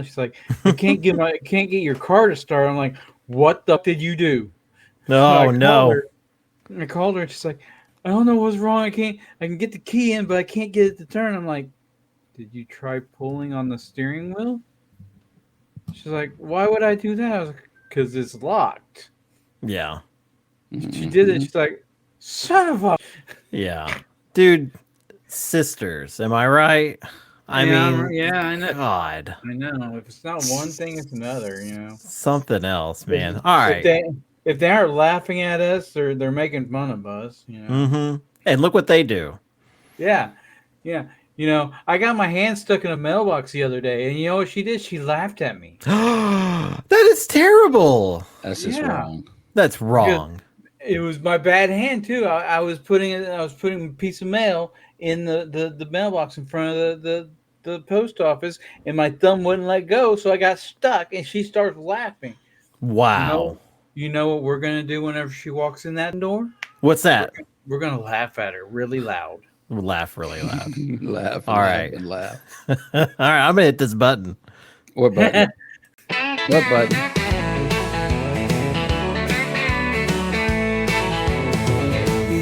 She's like, I can't get your car to start. I'm like, what the did you do? Oh, no. I called her and she's like, I don't know what's wrong. I can get the key in, but I can't get it to turn. I'm like, did you try pulling on the steering wheel? She's like, why would I do that? I was like, because it's locked. Yeah. She did it. She's like, son of a. Yeah. Dude, sisters, am I right? I mean, I know. God. I know. If it's not one thing, it's another, Something else, man. All right. If they aren't laughing at us, they're making fun of us, Mm-hmm. And look what they do. Yeah. Yeah. I got my hand stuck in a mailbox the other day, and you know what she did? She laughed at me. That is terrible. That's just wrong. That's wrong. It was my bad hand too. I was putting a piece of mail in the mailbox in front of the post office, and my thumb wouldn't let go, so I got stuck, and she starts laughing. Wow. You know what we're gonna do whenever she walks in that door? What's that? We're gonna laugh at her really loud. Laugh really loud. Laugh. All right. And laugh. All right, I'm gonna hit this button. What button? What button?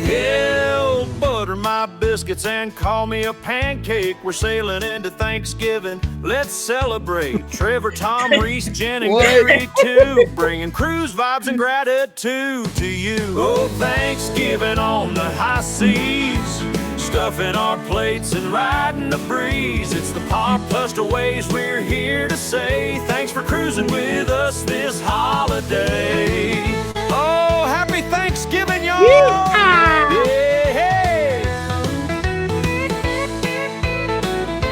Hell, butter my biscuits and call me a pancake. We're sailing into Thanksgiving. Let's celebrate. Trevor, Tom, Reese, Jen, and Gary too, bringing cruise vibes and gratitude to you. Oh, Thanksgiving on the high seas, stuffing our plates and riding the breeze. It's the Pop Puster ways. We're here to say thanks for cruising with us this holiday. Oh, happy Thanksgiving, y'all! Yeah.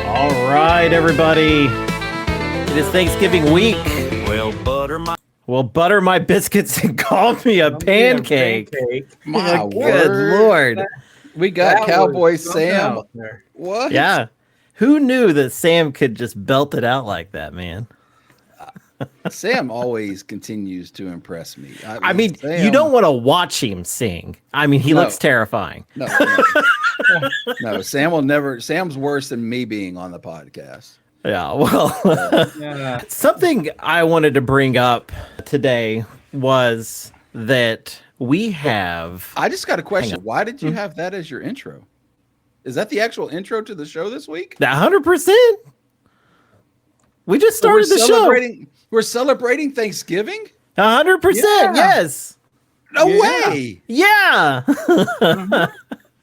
All right, everybody. It is Thanksgiving week. Well, butter my biscuits and call me a pancake. My Good word. Lord. We got Cowboy Sam. What? Yeah. Who knew that Sam could just belt it out like that, man? Sam always continues to impress me. I mean, Sam, you don't want to watch him sing. I mean, he looks terrifying. No, Sam will never. Sam's worse than me being on the podcast. Yeah, well, something I wanted to bring up today was that we have... I just got a question. Why did you have that as your intro? Is that the actual intro to the show this week? 100%. We just started the show. We're celebrating Thanksgiving? 100%, yes. No way. Yeah.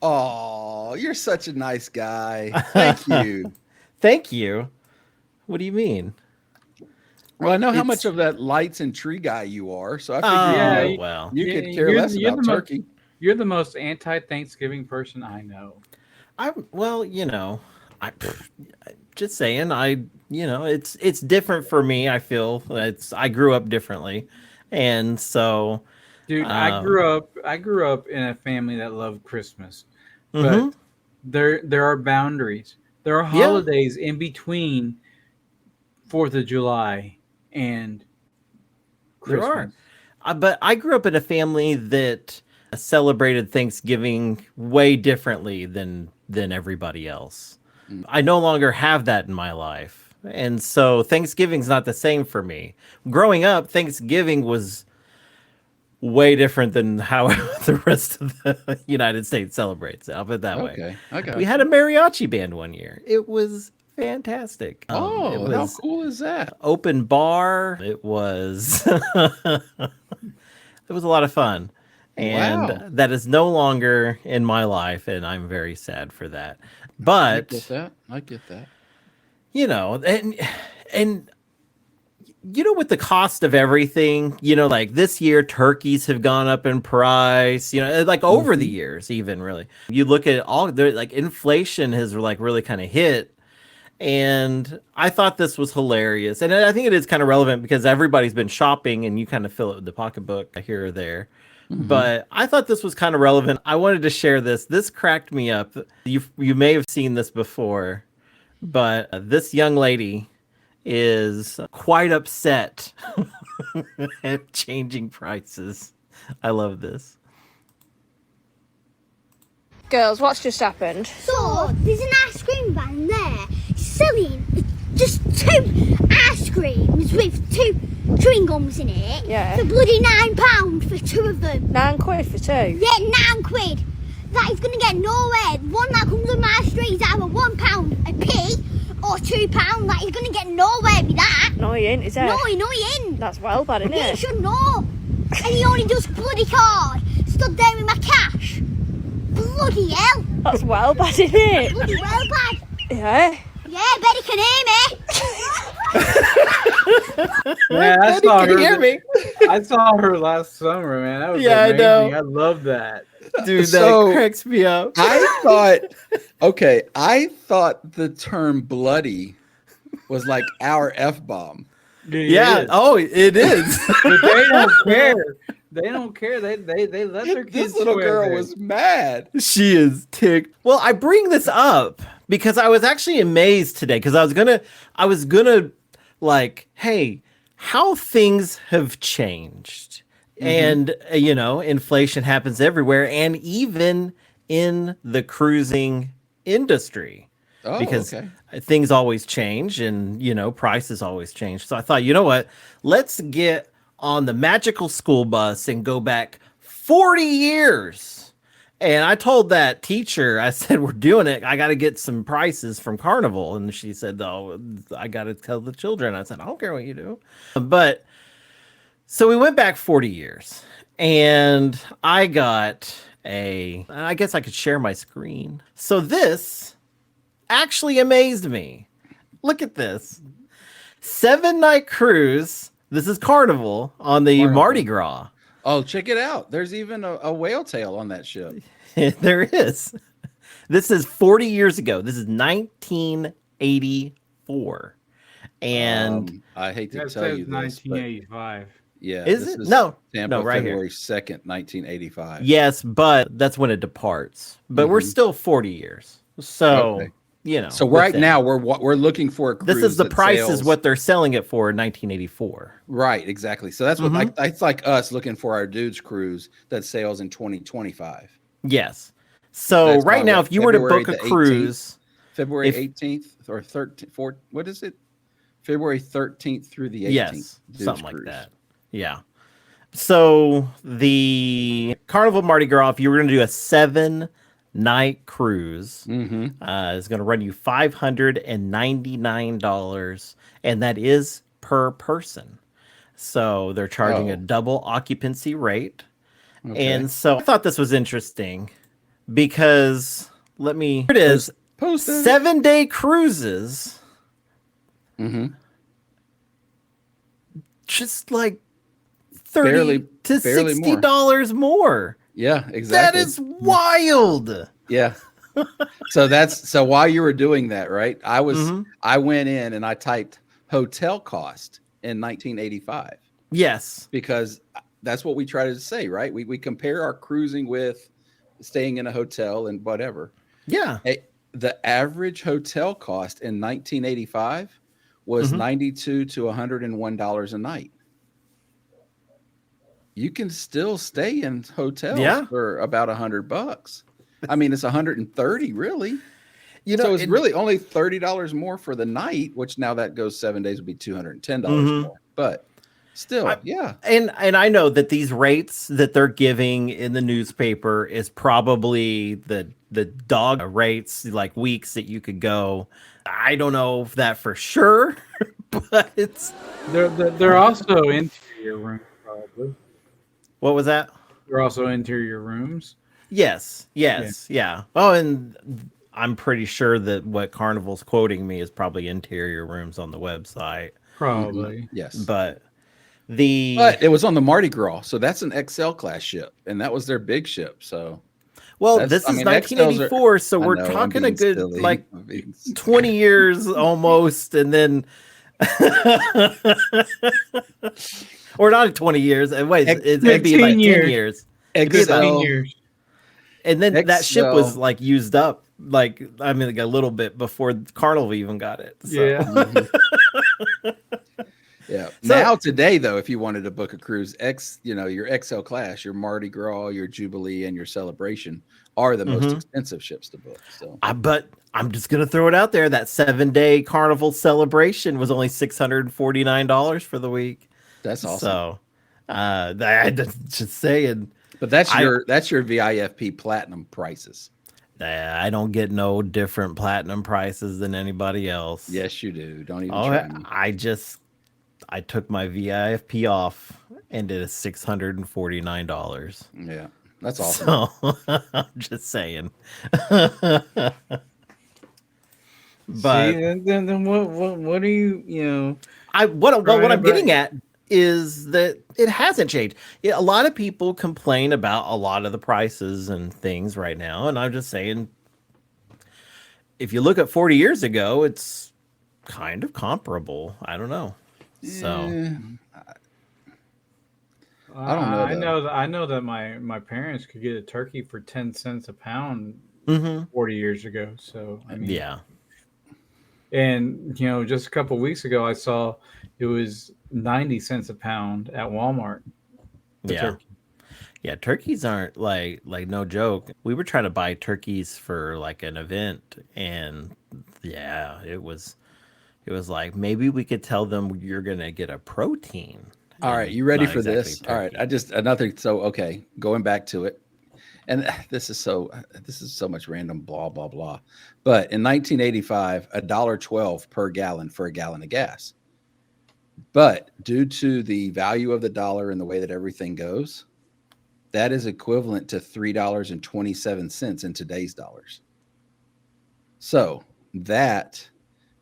Oh, you're such a nice guy. Thank you. Thank you. What do you mean? Well, I know how much of that lights and tree guy you are, so I figured you could care less about turkey. You're the most anti-Thanksgiving person I know. Just saying, it's different for me. I feel I grew up differently, and so, dude, I grew up in a family that loved Christmas, but there are boundaries. There are holidays in between 4th of July and Christmas. There are, but I grew up in a family that celebrated Thanksgiving way differently than everybody else. I no longer have that in my life. And so Thanksgiving's not the same for me. Growing up, Thanksgiving was way different than how the rest of the United States celebrates. I'll put it that way. Okay. We had a mariachi band one year. It was fantastic. How cool is that? Open bar. It was it was a lot of fun. And that is no longer in my life, and I'm very sad for that. But I get that. And with the cost of everything, like this year, turkeys have gone up in price, like over the years, even really. You look at inflation has really kind of hit. And I thought this was hilarious. And I think it is kind of relevant because everybody's been shopping and you kind of fill it with the pocketbook here or there. But I thought this was kind of relevant. I wanted to share this. This cracked me up. You may have seen this before, but this young lady is quite upset at changing prices. I love this. Girls, what's just happened? So, there's an ice cream van there selling just 2 ice creams with 2 chewing gums in it. Yeah. For bloody £9 for 2 of them. £9 for 2? Yeah, £9. That is going to get nowhere. One that comes on my street is either £1 a p or £2. That is going to get nowhere with that. No, he ain't, is it? No, he ain't. That's well bad, isn't He it? should know. And he only does bloody card. Stood there with my cash. Bloody hell. That's well bad, isn't it? Bloody well bad. Yeah. Yeah, I bet he can hear me. Yeah, I saw her. Hear me? I saw her last summer, man. That was Yeah, amazing. I know. I love that. Dude, So- that cracks me up. I thought the term bloody was like our F-bomb. Yeah. It is. Oh, it is. But they don't care. They don't care. They let their kids. This little swear girl there. was mad. She is ticked. Well, I bring this up because I was actually amazed today because I was gonna like, hey, how things have changed. And inflation happens everywhere, and even in the cruising industry. Oh, because okay. things always change and prices always change. So I thought, you know what? Let's get on the magical school bus and go back 40 years. And I told that teacher, I said, we're doing it. I got to get some prices from Carnival. And she said, oh, I got to tell the children. I said, I don't care what you do. But so we went back 40 years and I got I guess I could share my screen. So this actually amazed me. Look at this. 7-night cruise. This is Carnival on the Mardi Gras. Oh, check it out. There's even a whale tail on that ship. There is. This is 40 years ago. This is 1984. And I hate to That tell says you this, but 1985. yeah. Is this it? No. Tampa, No, right here. February 2nd, 1985. yes, but that's when it departs. But we're still 40 years. So, Okay. So right within. now we're looking for a cruise This is the that price is sails- what they're selling it for in 1984. Right, exactly. So that's what it's like us looking for our dude's cruise that sails in 2025. Yes. So That's right by now, what, if you were to February book a the 18th? cruise, February If- 18th or 13th, what is it? February 13th through the 18th. yes, dude's something like cruise. that. Yeah. So the Carnival Mardi Gras, if you were going to do a 7-night cruise, is going to run you $599, and that is per person. So they're charging a double occupancy rate. Okay. And so I thought this was interesting because here it is. Post it. 7-day cruises. Just like $30 to barely $60 more. Yeah, exactly. That is wild. Yeah. So while you were doing that, right? I went in and I typed hotel cost in 1985 Yes. because that's what we try to say, right? We compare our cruising with staying in a hotel and whatever. Yeah. Hey, the average hotel cost in 1985 was $92 to $101 a night. You can still stay in hotels for about $100. I mean, it's 130 really. So it's really only $30 more for the night, which now that goes 7 days would be $210 more. But still, And I know that these rates that they're giving in the newspaper is probably the dog rates, like weeks that you could go. I don't know if that for sure, but They're also interior rooms, probably. What was that? They're also interior rooms. Yes. Yeah. Oh, and I'm pretty sure that what Carnival's quoting me is probably interior rooms on the website. Probably. yes. But it was on the Mardi Gras, so that's an XL class ship, and that was their big ship. So this is 1984, so we're talking a good like 20 years almost, and then or not 20 years. Wait, it'd be like 10 years. XL. And then that ship was XL. like used up, like I mean, like a little bit before Carnival even got it. So. Yeah. Yeah. Now today, though, if you wanted to book a cruise, your XL class, your Mardi Gras, your Jubilee, and your Celebration are the most expensive ships to book. So, but I'm just gonna throw it out there. That 7-day Carnival celebration was only $649 for the week. That's awesome. So, just saying. But that's your VIFP platinum prices. I don't get no different platinum prices than anybody else. Yes, you do. Don't even try me. I took my VIFP off and did a $649. Yeah, that's awesome. So I'm just saying. But then what are you what I'm getting at is that it hasn't changed. A lot of people complain about a lot of the prices and things right now, and I'm just saying, if you look at 40 years ago, it's kind of comparable. I don't know. So I don't know. I know that my parents could get a turkey for 10 cents a pound 40 years ago. So I mean, yeah. And just a couple of weeks ago, I saw it was 90 cents a pound at Walmart. Turkey. Yeah, turkeys aren't like no joke. We were trying to buy turkeys for like an event, and yeah, it was like, maybe we could tell them you're gonna get a protein. All right, you ready for this? All right, okay, going back to it. And this is so much random blah blah blah. But in 1985, $1.12 per gallon for a gallon of gas. But due to the value of the dollar and the way that everything goes, that is equivalent to $3.27 in today's dollars. So that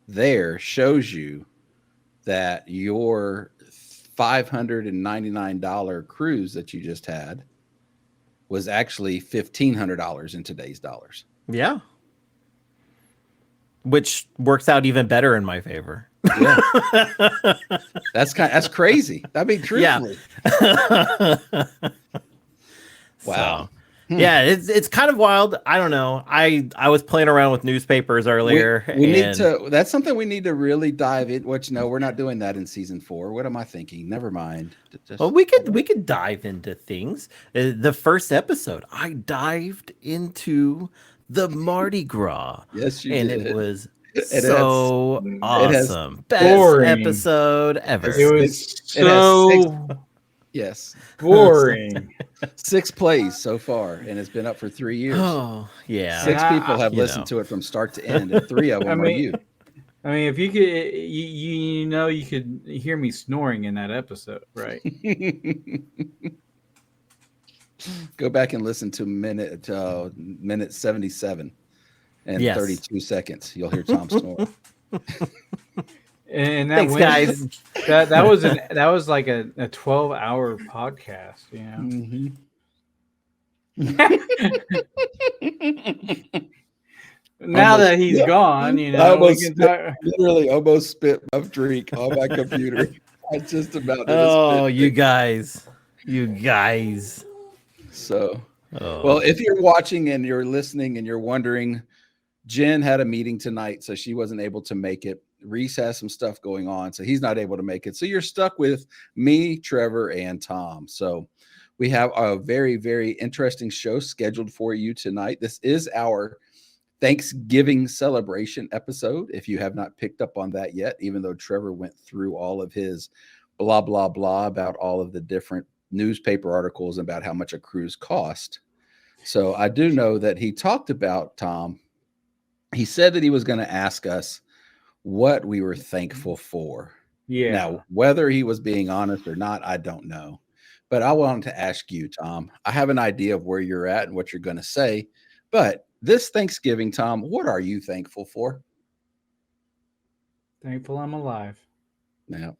there shows you that your $599 cruise that you just had was actually $1,500 in today's dollars. Yeah. Which works out even better in my favor. Yeah. That's crazy. I mean, truthfully. Yeah. Wow. So, yeah, it's kind of wild. I don't know. I was playing around with newspapers earlier. We need to. That's something we need to really dive in. Which no, we're not doing that in season 4. What am I thinking? Never mind. Well, we could dive into things. The first episode, I dived into the Mardi Gras. Yes, you and did. It was so awesome. Best episode ever. It was so yes, boring. 6 plays so far, and it's been up for 3 years. Oh yeah, 6 people have listened to it from start to end, and 3 of them are you. I mean, if you could, you could hear me snoring in that episode, right? Go back and listen to minute 77 and 32 seconds. You'll hear Tom snore. And that thanks, guys. That was like a 12-hour podcast, Now that he's gone, I literally almost spit my drink on my computer. I just about. You guys. So, well, if you're watching and you're listening and you're wondering, Jen had a meeting tonight, so she wasn't able to make it. Reese has some stuff going on, so he's not able to make it. So you're stuck with me, Trevor, and Tom. So we have a very, very interesting show scheduled for you tonight. This is our Thanksgiving celebration episode. If you have not picked up on that yet, even though Trevor went through all of his blah, blah, blah about all of the different newspaper articles about how much a cruise cost. So I do know that he talked about, Tom, he said that he was going to ask us what we were thankful for. Yeah. Now, whether he was being honest or not, I don't know. But I wanted to ask you, Tom. I have an idea of where you're at and what you're going to say. But this Thanksgiving, Tom, what are you thankful for? Thankful I'm alive. Yeah.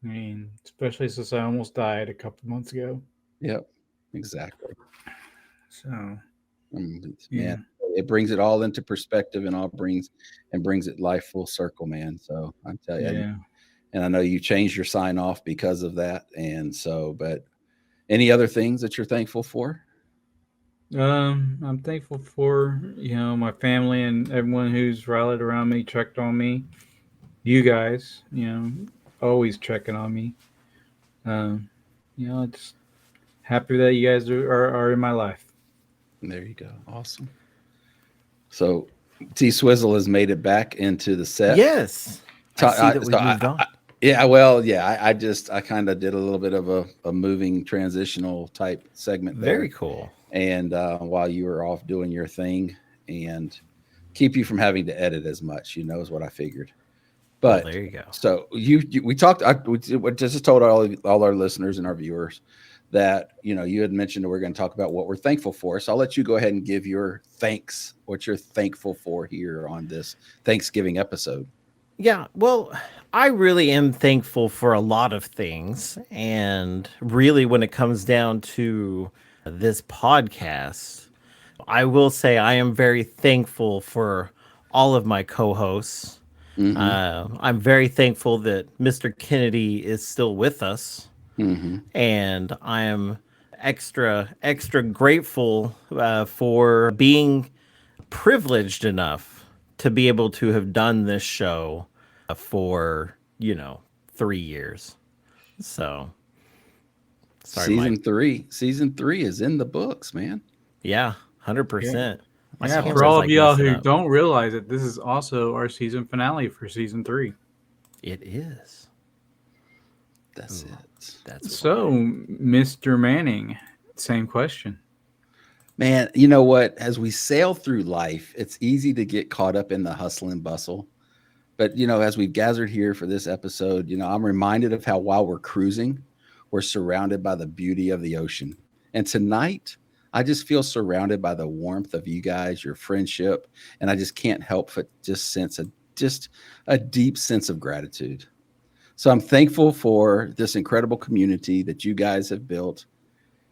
I mean, especially since I almost died a couple months ago. Yep. Exactly. So, yeah. It brings it all into perspective and brings it life full circle, man. So I tell you, yeah. And I know you changed your sign off because of that. And so, but any other things that you're thankful for? I'm thankful for, my family and everyone who's rallied around me, checked on me. You guys, always checking on me. Just happy that you guys are in my life. There you go. Awesome. So T Swizzle has made it back into the set. Yes. I see that we moved on. I kind of did a little bit of a moving transitional type segment there. Very cool. And while you were off doing your thing, and keep you from having to edit as much, is what I figured. But there you go. So we talked. We just told all our listeners and our viewers that you had mentioned that we're going to talk about what we're thankful for. So I'll let you go ahead and give your thanks, what you're thankful for here on this Thanksgiving episode. Yeah, well, I really am thankful for a lot of things. And really, when it comes down to this podcast, I will say I am very thankful for all of my co-hosts. Mm-hmm. I'm very thankful that Mr. Kennedy is still with us. Mm-hmm. And I am extra grateful for being privileged enough to be able to have done this show for 3 years. So season three is in the books, man. Yeah, 100%. Yeah, for all of y'all who don't realize it, this is also our season finale for season 3. It is. That's it. That's so, Mr. Manning, same question. Man, you know what? As we sail through life, it's easy to get caught up in the hustle and bustle. But, as we've gathered here for this episode, I'm reminded of how while we're cruising, we're surrounded by the beauty of the ocean. And tonight, I just feel surrounded by the warmth of you guys, your friendship, and I just can't help but just sense a deep sense of gratitude. So I'm thankful for this incredible community that you guys have built,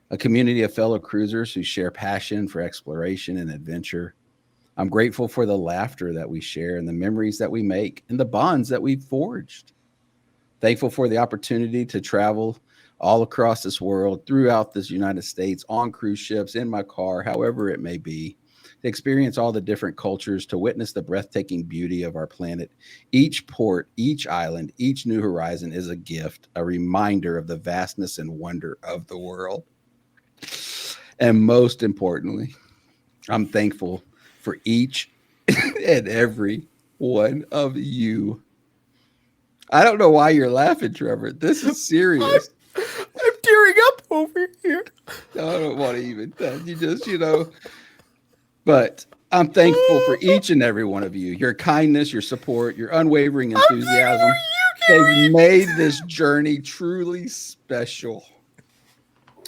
a community of fellow cruisers who share passion for exploration and adventure. I'm grateful for the laughter that we share and the memories that we make and the bonds that we've forged. Thankful for the opportunity to travel all across this world, throughout this United States, on cruise ships, in my car, however it may be, to experience all the different cultures, to witness the breathtaking beauty of our planet. Each port, each island, each new horizon is a gift, a reminder of the vastness and wonder of the world. And most importantly, I'm thankful for each and every one of you. I don't know why you're laughing, Trevor. This is serious. I'm tearing up over here. I don't want to even tell you, just, But I'm thankful for each and every one of you. Your kindness, your support, your unwavering enthusiasm. They've made this journey truly special.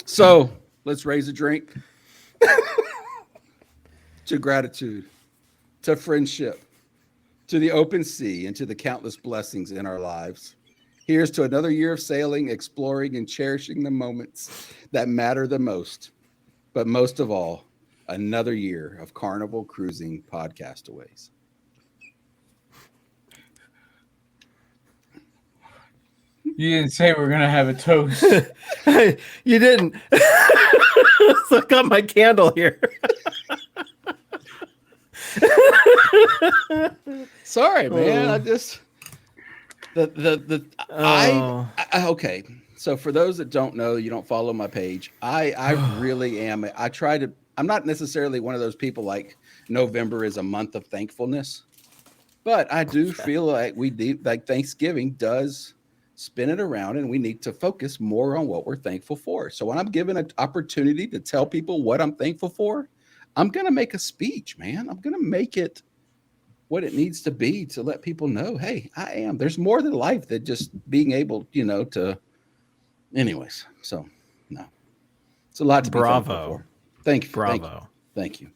So let's raise a drink to gratitude, to friendship, to the open sea, and to the countless blessings in our lives. Here's to another year of sailing, exploring, and cherishing the moments that matter the most. But most of all, another year of Carnival Cruising Podcastaways. You didn't say we're going to have a toast. You didn't. So I got my candle here. Sorry, man. I just... Okay. So for those that don't know, you don't follow my page. I really am. I'm not necessarily one of those people like November is a month of thankfulness, but I do feel like Thanksgiving does spin it around and we need to focus more on what we're thankful for. So when I'm given an opportunity to tell people what I'm thankful for, I'm going to make a speech, man. I'm going to make it what it needs to be to let people know, hey, there's more than life than just being able, to, anyways. So, no, it's a lot to be thankful for. Thank you. Bravo. Thank you.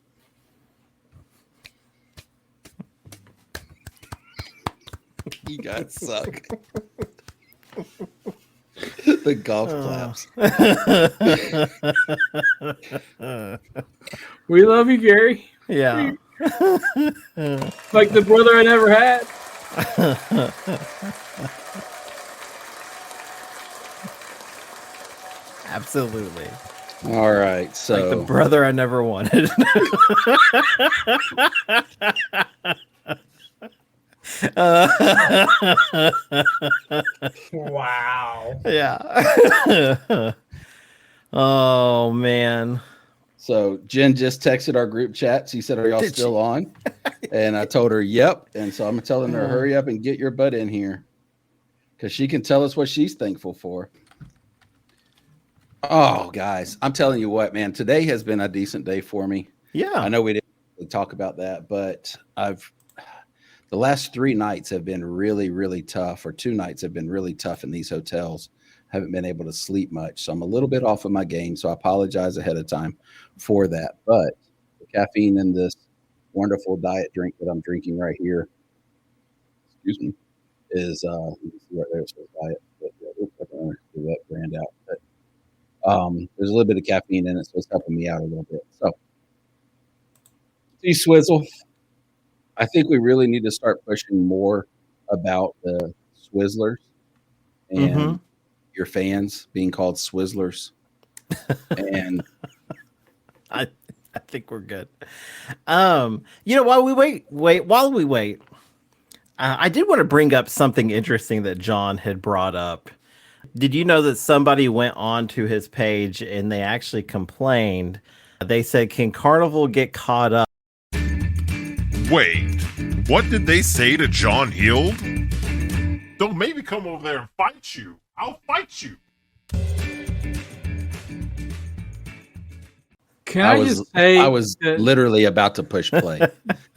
You guys suck. The golf claps. We love you, Gary. Yeah. Like the brother I never had. Absolutely. All right. So like the brother I never wanted. Wow. Yeah. Oh man. So Jen just texted our group chat. She said, "Are y'all still on?" And I told her, "Yep." And so I'm telling her, "Hurry up and get your butt in here," because she can tell us what she's thankful for. Oh, guys, I'm telling you what, man. Today has been a decent day for me. Yeah, I know we didn't talk about that, but the last 3 nights have been really, really tough, or 2 nights have been really tough in these hotels. Haven't been able to sleep much. So I'm a little bit off of my game. So I apologize ahead of time for that. But the caffeine in this wonderful diet drink that I'm drinking right here, excuse me, is right there. It says diet. But, I don't want to do that brand out. But there's a little bit of caffeine in it, so it's helping me out a little bit. So, Swizzle, I think we really need to start pushing more about the Swizzlers and your fans being called Swizzlers. And I think we're good. While we wait, I did want to bring up something interesting that John had brought up. Did you know that somebody went on to his page and they actually complained? They said, "Can Carnival get caught up?" Wait, what did they say to John Hield? Don't make me come over there and fight you. I'll fight you. Can I just say I was literally about to push play.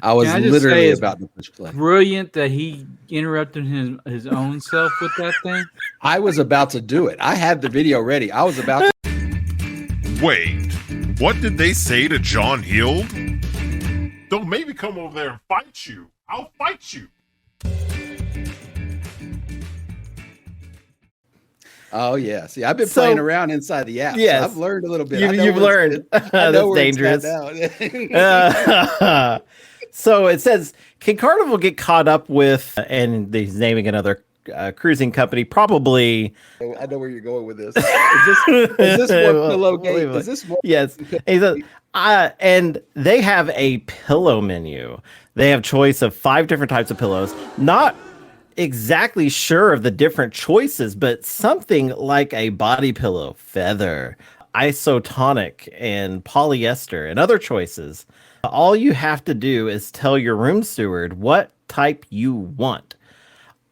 I was Can I just literally say it's about to push play. brilliant that he interrupted his own self with that thing. I was about to do it. I had the video ready. I was about to. Wait, what did they say to John Hield? Don't make me come over there and fight you. I'll fight you. Oh yeah. See, I've been playing around inside the app. Yes, so I've learned a little bit. You've learned. That's dangerous. So it says, "Can Carnival get caught up with?" And he's naming another cruising company, probably. I know where you're going with this. Is this more pillowgate? Is this more? Yes. He says, and they have a pillow menu. They have choice of 5 different types of pillows. Not exactly sure of the different choices, but something like a body pillow, feather, isotonic, and polyester, and other choices. All you have to do is tell your room steward what type you want.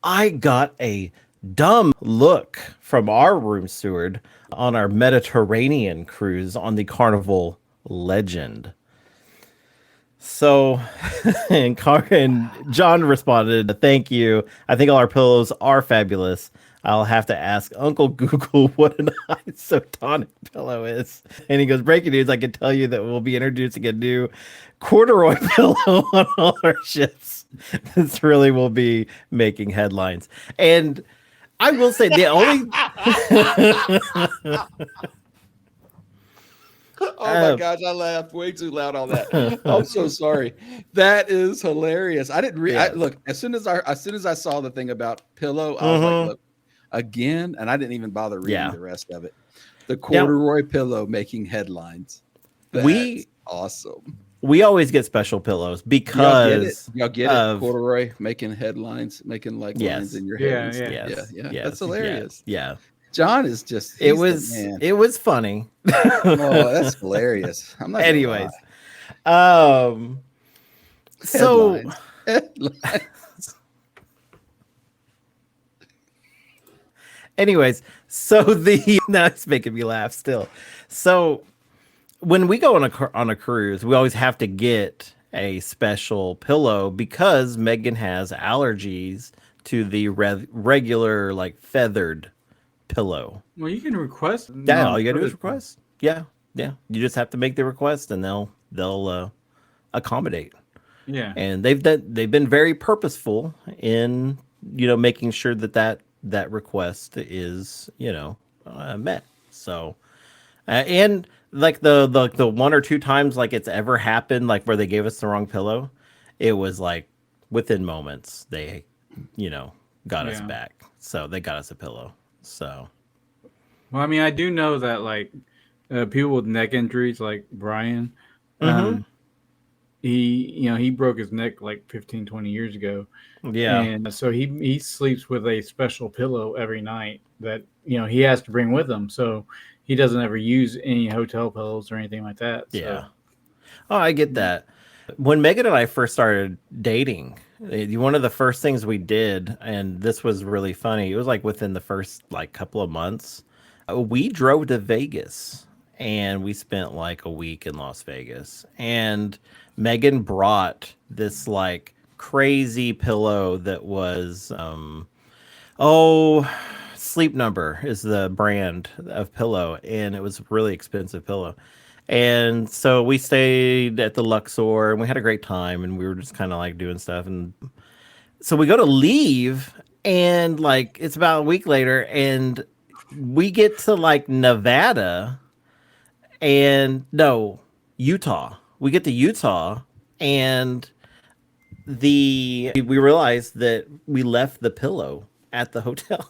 I got a dumb look from our room steward on our Mediterranean cruise on the Carnival Legend. So, and John responded, "Thank you. I think all our pillows are fabulous. I'll have to ask Uncle Google what an isotonic pillow is." And he goes, "Breaking news, I can tell you that we'll be introducing a new corduroy pillow on all our ships. This really will be making headlines." And I will say the only... Oh my gosh, I laughed way too loud on that. I'm so sorry. That is hilarious. I didn't look, as soon as I saw the thing about pillow, I was like, look, again, and I didn't even bother reading the rest of it. The corduroy pillow making headlines. That's awesome. We always get special pillows because y'all get it. Corduroy making headlines, making like lines in your head. Yeah. That's hilarious. Yeah. John is just it was funny. Oh, that's hilarious. I'm not anyways. So Headlines. anyways, so now it's making me laugh still. So when we go on a cruise, we always have to get a special pillow because Megan has allergies to the regular like feathered pillow. Well, you can request. Yeah, all you gotta do is request. Yeah. You just have to make the request, and they'll accommodate. Yeah, and they've been very purposeful in making sure that request is met. So, and like the 1 or 2 times like it's ever happened, like where they gave us the wrong pillow, it was like within moments they got us back. So they got us a pillow. So, well, I mean, I do know that like people with neck injuries, like Brian, he broke his neck like 15-20 years ago. Yeah, and so he sleeps with a special pillow every night that he has to bring with him. So he doesn't ever use any hotel pillows or anything like that. So. Yeah. Oh, I get that. When Megan and I first started dating, one of the first things we did, and this was really funny, it was like within the first like couple of months, we drove to Vegas and we spent like a week in Las Vegas. And Megan brought this like crazy pillow that was, Sleep Number is the brand of pillow, and it was a really expensive pillow. And so we stayed at the Luxor and we had a great time, and we were just kind of like doing stuff. And so we go to leave, and like it's about a week later, and we get to like Nevada and no, Utah. We get to Utah, and we realized that we left the pillow at the hotel.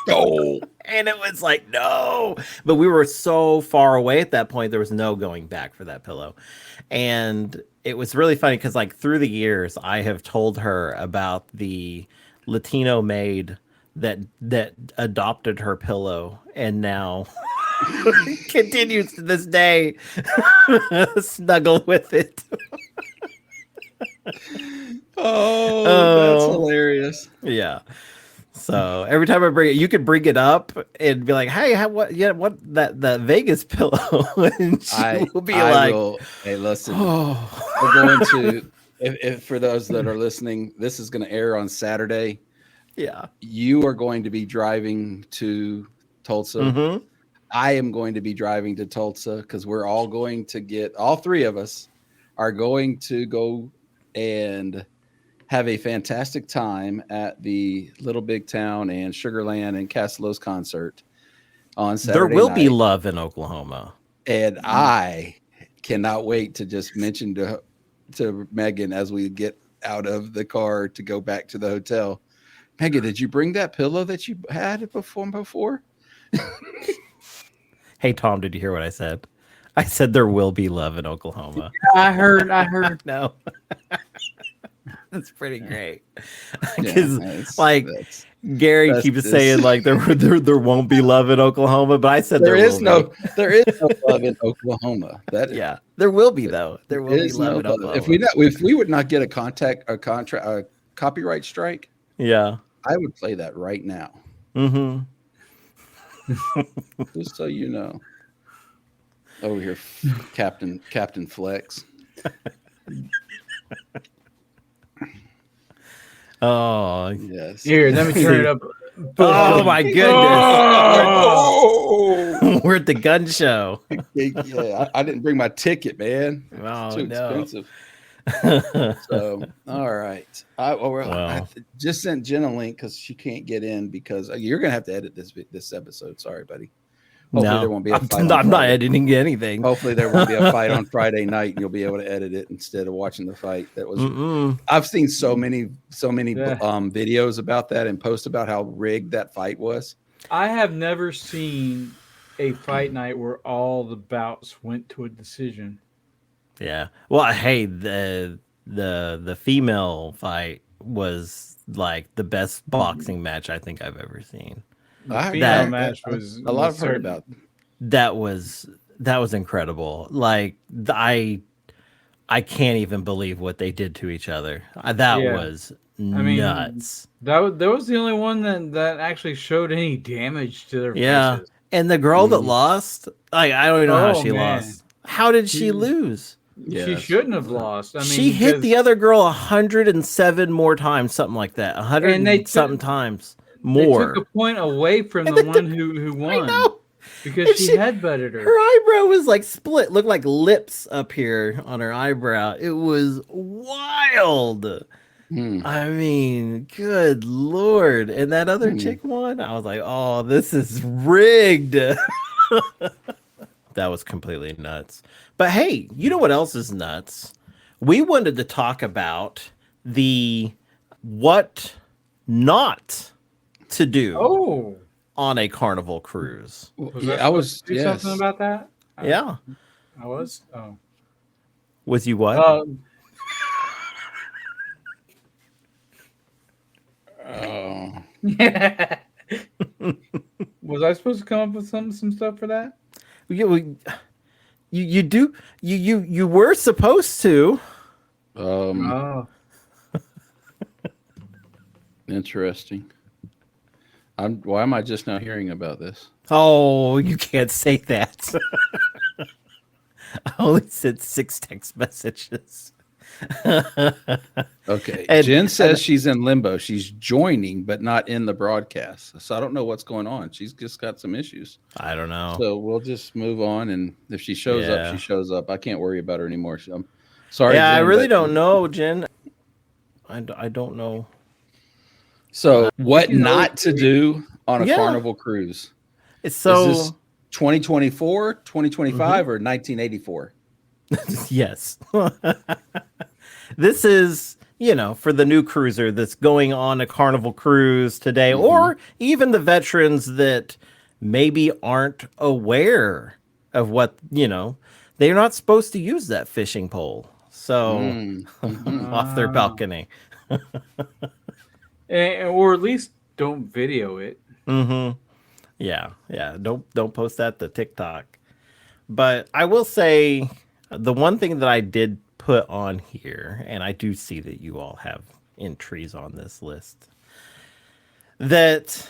Oh, and it was like, no, but we were so far away at that point, there was no going back for that pillow. And it was really funny because like through the years, I have told her about the Latino maid that adopted her pillow and now continues to this day snuggle with it. That's hilarious. Yeah. So every time I bring it, you could bring it up and be like, "Hey, what that Vegas pillow?" And she will be "Hey, listen, we're going to." If for those that are listening, this is going to air on Saturday. Yeah, you are going to be driving to Tulsa. Mm-hmm. I am going to be driving to Tulsa because we're all going to all three of us are going to go and have a fantastic time at the Little Big Town and Sugarland and Castelos concert on Saturday There will night. be love in Oklahoma. And I cannot wait to just mention to Megan as we get out of the car to go back to the hotel. Megan, did you bring that pillow that you had before? Hey, Tom, did you hear what I said? I said there will be love in Oklahoma. I heard. No. That's pretty great. Because Gary keeps saying like there won't be love in Oklahoma, but I said there is no love in Oklahoma. There will be though. There will be love in Oklahoma. If we would not get a copyright strike, yeah, I would play that right now. Mm-hmm. Just so you know. Over here, Captain Flex. Oh yes. Here, let me turn it up. Oh my goodness. Oh! We're at the gun show. Yeah, I didn't bring my ticket, man. Oh, it's too expensive. So, all right. I just sent Jen a link because she can't get in because you're gonna have to edit this episode. Sorry, buddy. Hopefully there won't be a fight. I'm not editing anything. Hopefully there won't be a fight on Friday night, and you'll be able to edit it instead of watching the fight. That was. I've seen so many videos about that and posts about how rigged that fight was. I have never seen a fight night where all the bouts went to a decision. Yeah. Well, hey, the female fight was like the best boxing match I think I've ever seen. That match was a lot of heard about. That was incredible. Like I can't even believe what they did to each other. That was nuts. That was the only one that actually showed any damage to their faces. And the girl that lost, like I don't even know how she lost. How did she lose? Yes. She shouldn't have lost. I mean, she hit the other girl 107 more times, something like that. 100 times more. They took a point away from the one who won. I know. Because she headbutted her. Her eyebrow was like split. Looked like lips up here on her eyebrow. It was wild. I mean, good Lord. And that other chick won. I was like, oh, this is rigged. That was completely nuts. But hey, you know what else is nuts? We wanted to talk about the what not to do on a Carnival cruise. I was something about that. Yeah, I was. Oh, was you what? Yeah. Was I supposed to come up with some stuff for that? You were supposed to. Oh, Interesting. Why am I just now hearing about this? Oh, you can't say that. I only sent 6 text messages. Okay. And- Jen says she's in limbo. She's joining, but not in the broadcast. So I don't know what's going on. She's just got some issues. I don't know. So we'll just move on. And if she shows up, Yeah. she shows up. I can't worry about her anymore. So I'm sorry. Yeah, I Jen, really but- don't know, Jen. I don't know. So what not to do on a Yeah. Carnival cruise? It's so Is this 2024, 2025, or 1984? yes. This is, for the new cruiser that's going on a Carnival cruise today, or even the veterans that maybe aren't aware of what, they're not supposed to use that fishing pole. So off their balcony. or at least don't video it. Yeah. Don't post that to TikTok. But I will say the one thing that I did put on here, and I do see that you all have entries on this list, that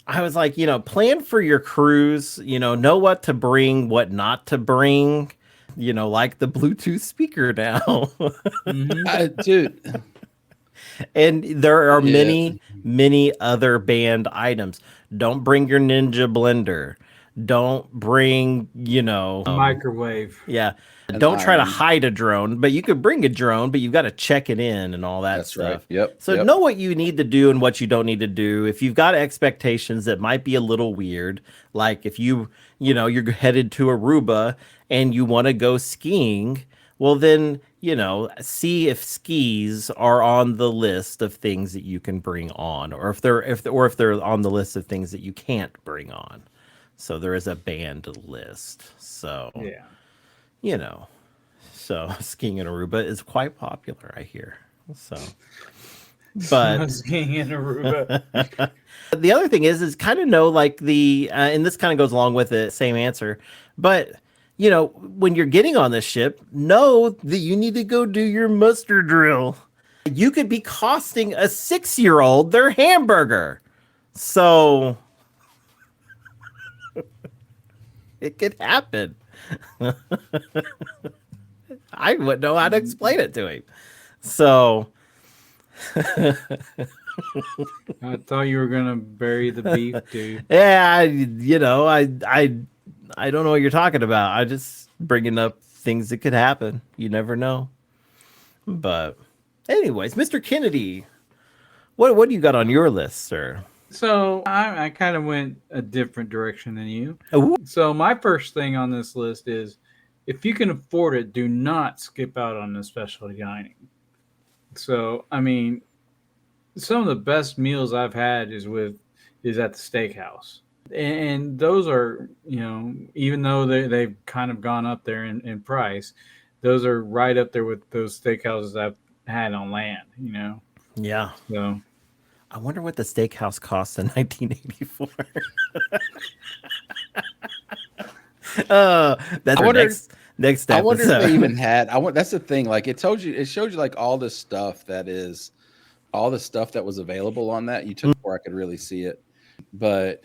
I was like, plan for your cruise, know what to bring, what not to bring, like the Bluetooth speaker now. Dude. And there are many other banned items. Don't bring your Ninja blender. Don't bring, Microwave. Yeah. Don't try to hide a drone, but you could bring a drone, but you've got to check it in and all that stuff. Right. Yep. So know what you need to do and what you don't need to do. If you've got expectations that might be a little weird, like if you're headed to Aruba and you want to go skiing, well then, see if skis are on the list of things that you can bring on, or if they're on the list of things that you can't bring on. So there is a banned list. So so skiing in Aruba is quite popular, I hear. So, but Skiing in Aruba. the other thing is kind of know like and this kind of goes along with it, same answer, but when you're getting on this ship, know that you need to go do your muster drill. You could be costing a 6-year-old their hamburger. So it could happen. I wouldn't know how to explain it to him. So I thought you were gonna bury the beef, dude. yeah, I don't know what you're talking about. I just bringing up things that could happen. You never know. But anyways, Mr. Kennedy, what do you got on your list, sir? So I kind of went a different direction than you. Ooh. So my first thing on this list is, if you can afford it, do not skip out on the specialty dining. So, I mean, some of the best meals I've had is at the steakhouse. And those are, even though they've kind of gone up there in price, those are right up there with those steakhouses I've had on land, Yeah. So I wonder what the steakhouse cost in 1984. That's our next episode. I wonder if they even had. That's the thing. Like it showed you like all this stuff that was available on that. You took where I could really see it, but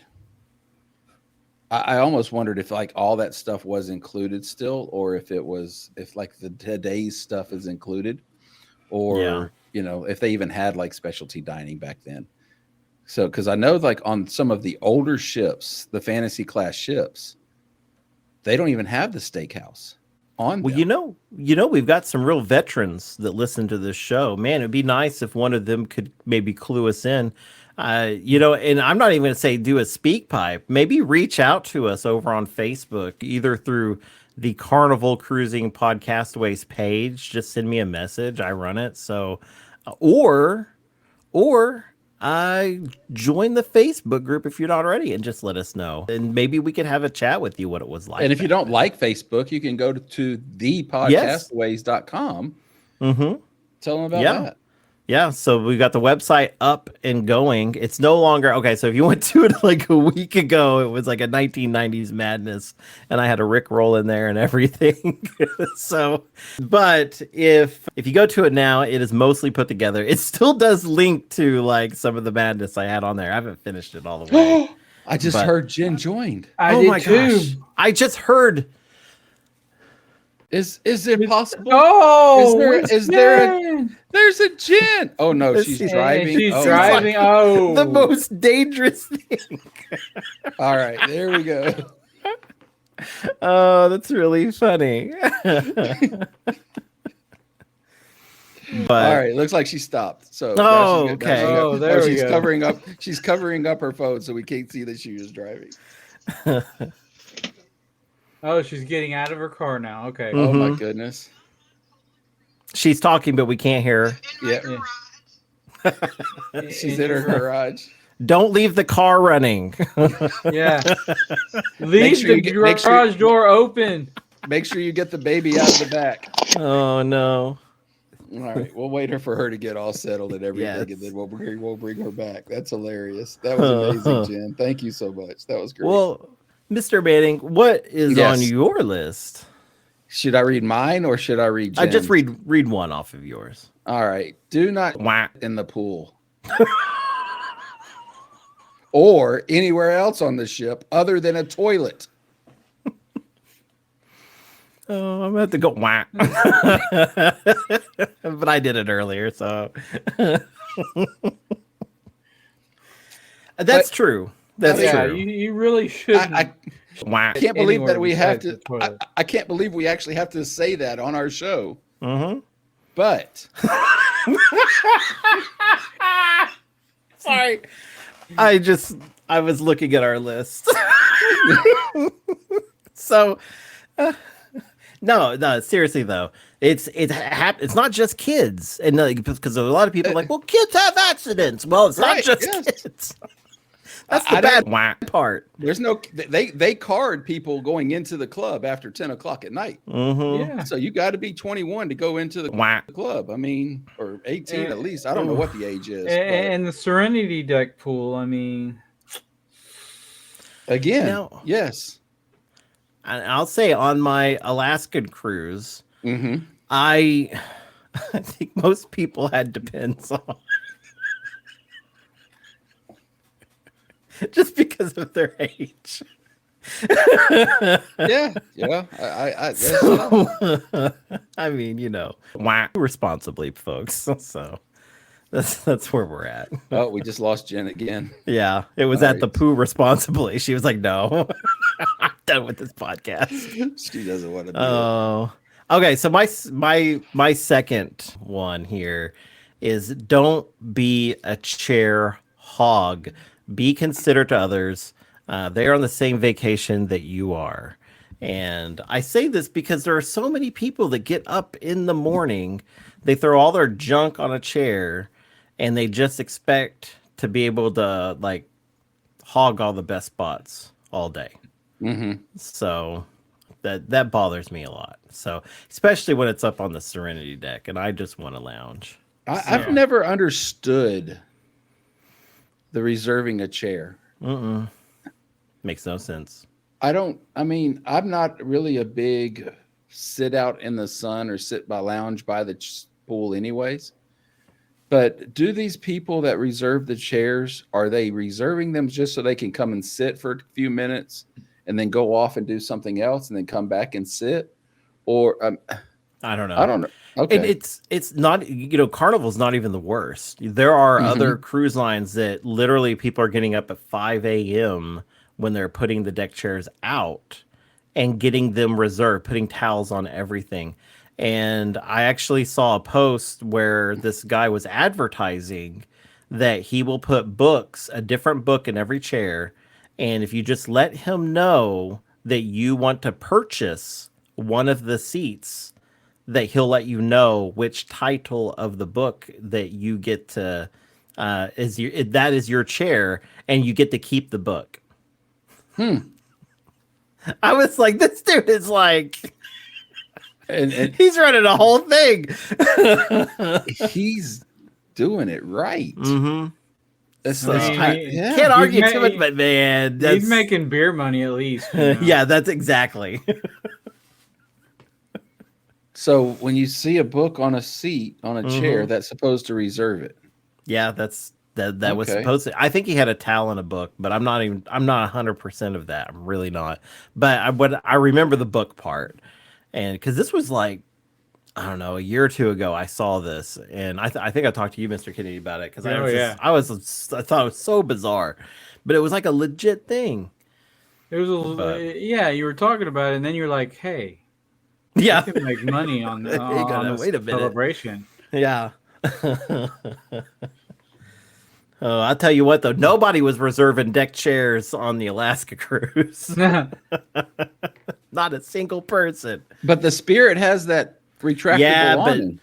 I almost wondered if like all that stuff was included still, or if like the today's stuff is included, or if they even had like specialty dining back then. So, because I know like on some of the older ships, the fantasy class ships, they don't even have the steakhouse on. Well, them. we've got some real veterans that listen to this show. Man, it'd be nice if one of them could maybe clue us in. And I'm not even going to say do a speak pipe. Maybe reach out to us over on Facebook, either through the Carnival Cruising Podcastaways page. Just send me a message. I run it. So, or join the Facebook group if you're not already, and just let us know. And maybe we could have a chat with you what it was like. And if you don't like Facebook, you can go to thepodcastaways.com. Mm-hmm. Tell them about that. Yeah, so we got the website up and going. It's no longer okay. So if you went to it like a week ago, it was like a 1990s madness, and I had a Rickroll in there and everything. So, but if you go to it now, it is mostly put together. It still does link to like some of the madness I had on there. I haven't finished it all the way. I just heard Jen joined. I did too. Gosh. I just heard. Is it possible? Oh, there's a Jen. Oh no, she's driving. She's driving. Oh, The most dangerous thing. All right, there we go. Oh, that's really funny. But all right, looks like she stopped. So okay. Oh, there we she's go. covering up. She's covering up her phone so we can't see that she was driving. Oh, she's getting out of her car now. Okay. Oh my goodness. She's talking, but we can't hear her. Yeah. She's in her garage. Don't leave the car running. Yeah. Leave the garage door open. Make sure you get the baby out of the back. Oh no. All right, we'll wait for her to get all settled and everything, Yes. and then we'll bring her back. That's hilarious. That was amazing, Jen. Thank you so much. That was great. Well, Mr. Manning, what is on your list? Should I read mine or should I read Jen's? I just read one off of yours. All right. Do not Wah. in the pool. Or anywhere else on the ship other than a toilet. Oh, I'm gonna have to go wah. But I did it earlier, so that's true. That's true. You really shouldn't. I can't believe that we have to. I can't believe we actually have to say that on our show. Mm-hmm. But sorry, I was looking at our list. So, no, seriously though, it's not just kids, and because a lot of people are like, well, kids have accidents. Well, it's not just kids. That's the bad part. There's no they card people going into the club after 10 o'clock at night. Mm-hmm. Yeah. So you got to be 21 to go into the club. I mean, or 18 at least. I don't know what the age is. And the Serenity deck pool. I mean, again, yes. I'll say on my Alaskan cruise, Mm-hmm. I think most people had Depends on. Just because of their age. Yeah. I mean, responsibly, folks. So that's where we're at. Oh, we just lost Jen again. Yeah, it was the poo responsibly. She was like, "No, I'm done with this podcast." She doesn't want to do it. Okay. So my second one here is don't be a chair hog. Be considerate to others. They're on the same vacation that you are. And I say this because there are so many people that get up in the morning, they throw all their junk on a chair, and they just expect to be able to like hog all the best spots all day. Mm-hmm. So that bothers me a lot. So especially when it's up on the Serenity deck and I just want to lounge. I've never understood the reserving a chair. Makes no sense. I'm not really a big sit out in the sun or sit by lounge by the pool anyways. But do these people that reserve the chairs, are they reserving them just so they can come and sit for a few minutes and then go off and do something else and then come back and sit? Or I don't know. Okay. And it's not, Carnival's not even the worst. There are other cruise lines that literally people are getting up at 5 a.m. when they're putting the deck chairs out and getting them reserved, putting towels on everything. And I actually saw a post where this guy was advertising that he will put a different book in every chair. And if you just let him know that you want to purchase one of the seats, that he'll let you know which title of the book that you get to that is your chair, and you get to keep the book. I was like, this dude is like, and he's running a whole thing. doing it right. Can't argue too much, but man, he's making beer money at least. You know? Yeah, that's exactly. So when you see a book on a seat on a chair, that's supposed to reserve it. Yeah, that was supposed to. I think he had a towel in a book, but I'm not 100% of that. I'm really not. But I remember the book part, and because this was like, I don't know, a year or two ago, I saw this, and I think I talked to you, Mr. Kennedy, about it because I thought it was so bizarre, but it was like a legit thing. It was you were talking about it, and then you're like, hey, yeah, you can make money on this wait a minute. celebration. Yeah. Oh, I'll tell you what, though, nobody was reserving deck chairs on the Alaska cruise. Not a single person. But the Spirit has that retractable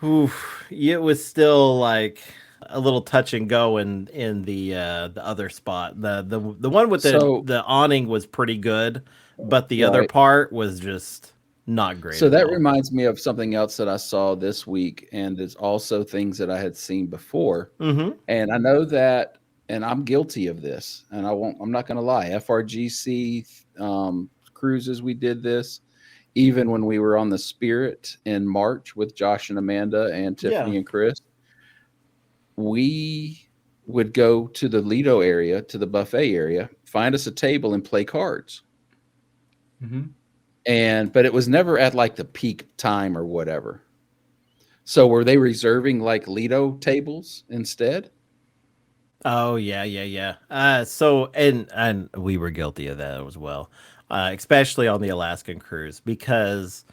awning. It was still like a little touch and go in the other spot. The one with the awning was pretty good, but the other part was just not great. So that reminds me of something else that I saw this week, and it's also things that I had seen before. And I know that, and I'm guilty of this, and I'm not going to lie. FRGC cruises, we did this. Even when we were on the Spirit in March with Josh and Amanda and Tiffany and Chris, we would go to the Lido area, to the buffet area, find us a table and play cards. But it was never at like the peak time or whatever. So were they reserving like Lido tables instead? Oh yeah. So and we were guilty of that as well. Especially on the Alaskan cruise, because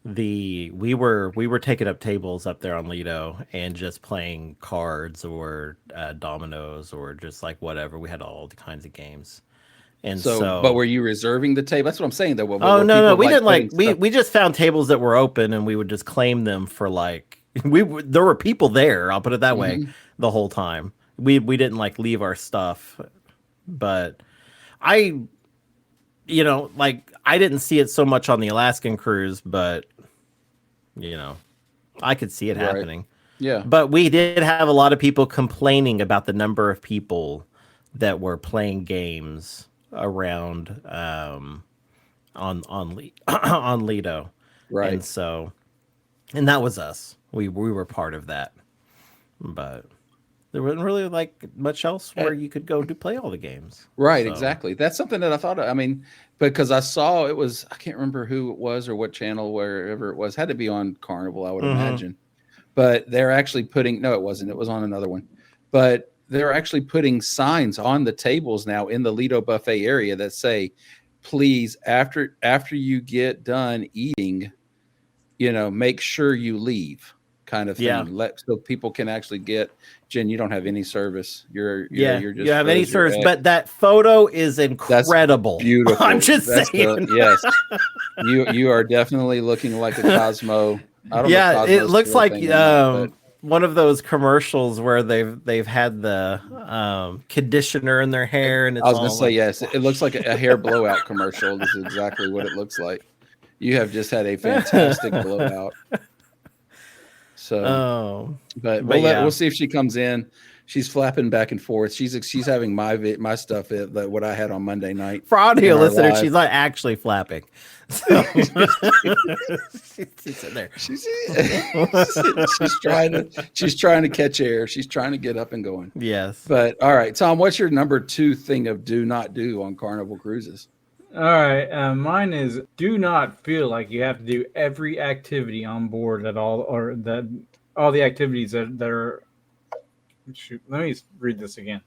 we were taking up tables up there on Lido and just playing cards or dominoes or just like whatever. We had all the kinds of games. And so but were you reserving the table? That's what I'm saying though. No, we didn't we just found tables that were open and we would just claim them for like there were people there, I'll put it that way, the whole time. We didn't like leave our stuff. But I didn't see it so much on the Alaskan cruise, but I could see it happening. Yeah. But we did have a lot of people complaining about the number of people that were playing games around on Lido. Right. And that was us. We were part of that. But there wasn't really like much else where you could go to play all the games. Right, exactly. That's something that I thought of. I mean, because I saw it was, I can't remember who it was or what channel, wherever it was, had to be on Carnival, I would imagine. But they're actually no, it wasn't. It was on another one. But they're actually putting signs on the tables now in the Lido buffet area that say, please, after you get done eating, make sure you leave, kind of thing. Yeah. So people can actually get. Jen, you don't have any service. You're just you have any service, but that photo is incredible. That's beautiful. I'm just saying. Yes, you are definitely looking like a Cosmo. I don't know it looks like one of those commercials where they've had the conditioner in their hair, and it's I was gonna say yes. It looks like a hair blowout commercial. This is exactly what it looks like. You have just had a fantastic blowout. So, but we'll see if she comes in. She's flapping back and forth. She's having my stuff what I had on Monday night. For audio listeners, she's not actually flapping. So. She's in there. She's trying to catch air. She's trying to get up and going. Yes. But all right, Tom, what's your number 2 thing of do not do on Carnival cruises? All right, mine is do not feel like you have to do every activity on board at all, or that all the activities that are. Shoot, let me read this again.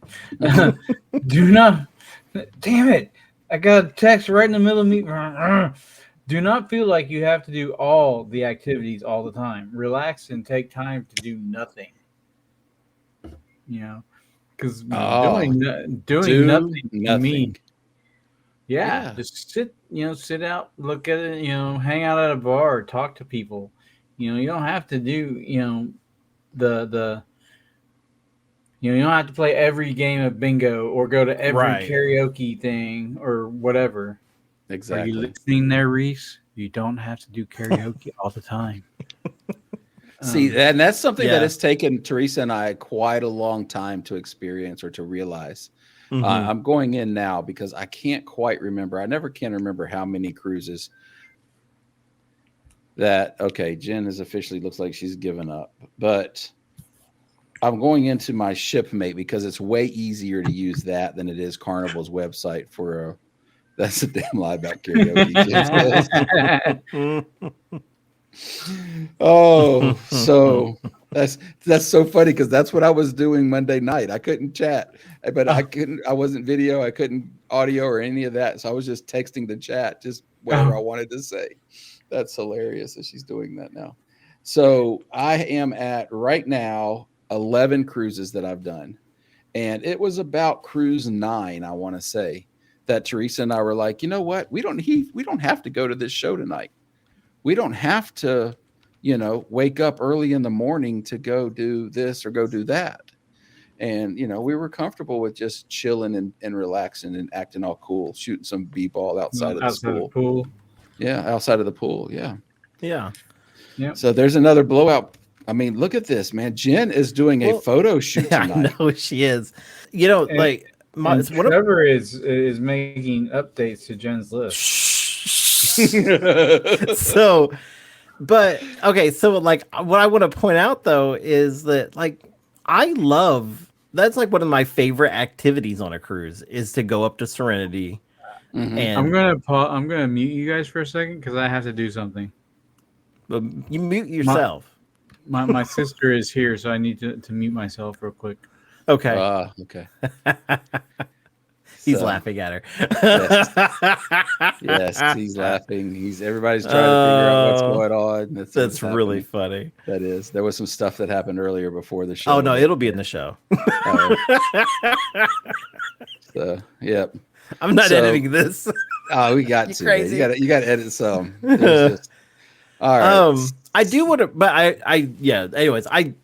Do not. Damn it! I got a text right in the middle of me. Do not feel like you have to do all the activities all the time. Relax and take time to do nothing. Because doing nothing to me. Yeah, just sit out, look at it, hang out at a bar, talk to people. You don't have to do, you don't have to play every game of bingo or go to every karaoke thing or whatever. Exactly. Are you listening there, Reese? You don't have to do karaoke all the time. See, and that's something that has taken Teresa and I quite a long time to experience or to realize. I'm going in now because I can't quite remember. I never can remember how many cruises that, okay, Jen is officially looks like she's given up. But I'm going into my shipmate because it's way easier to use that than it is Carnival's website for a, that's a damn lie about karaoke. Oh, so that's so funny because that's what I was doing Monday night. I couldn't chat, but I wasn't video, I couldn't audio or any of that. So I was just texting the chat, just whatever I wanted to say. That's hilarious that she's doing that now. So I am at right now 11 cruises that I've done. And it was about cruise 9, I want to say, that Teresa and I were like, you know what? We don't have to go to this show tonight. We don't have to, wake up early in the morning to go do this or go do that. And, we were comfortable with just chilling and relaxing and acting all cool, shooting some b-ball outside of the pool. Yeah, outside of the pool. Yeah. Yeah. Yeah. So there's another blowout. I mean, look at this, man. Jen is doing a photo shoot tonight. I know she is. Trevor is making updates to Jen's list. So, but okay, so like what I want to point out though is that like that's like one of my favorite activities on a cruise is to go up to Serenity. And I'm gonna mute you guys for a second because I have to do something. You mute yourself. My sister is here, so I need to mute myself real quick. Okay. Okay. He's laughing at her. Yes, he's laughing. Everybody's trying to figure out what's going on. That's really funny. That is. There was some stuff that happened earlier before the show. Oh no, it'll be in the show. So, yep. I'm not editing this. Oh, we got to. Crazy. You got to edit some. All right. I do want to, but anyways, I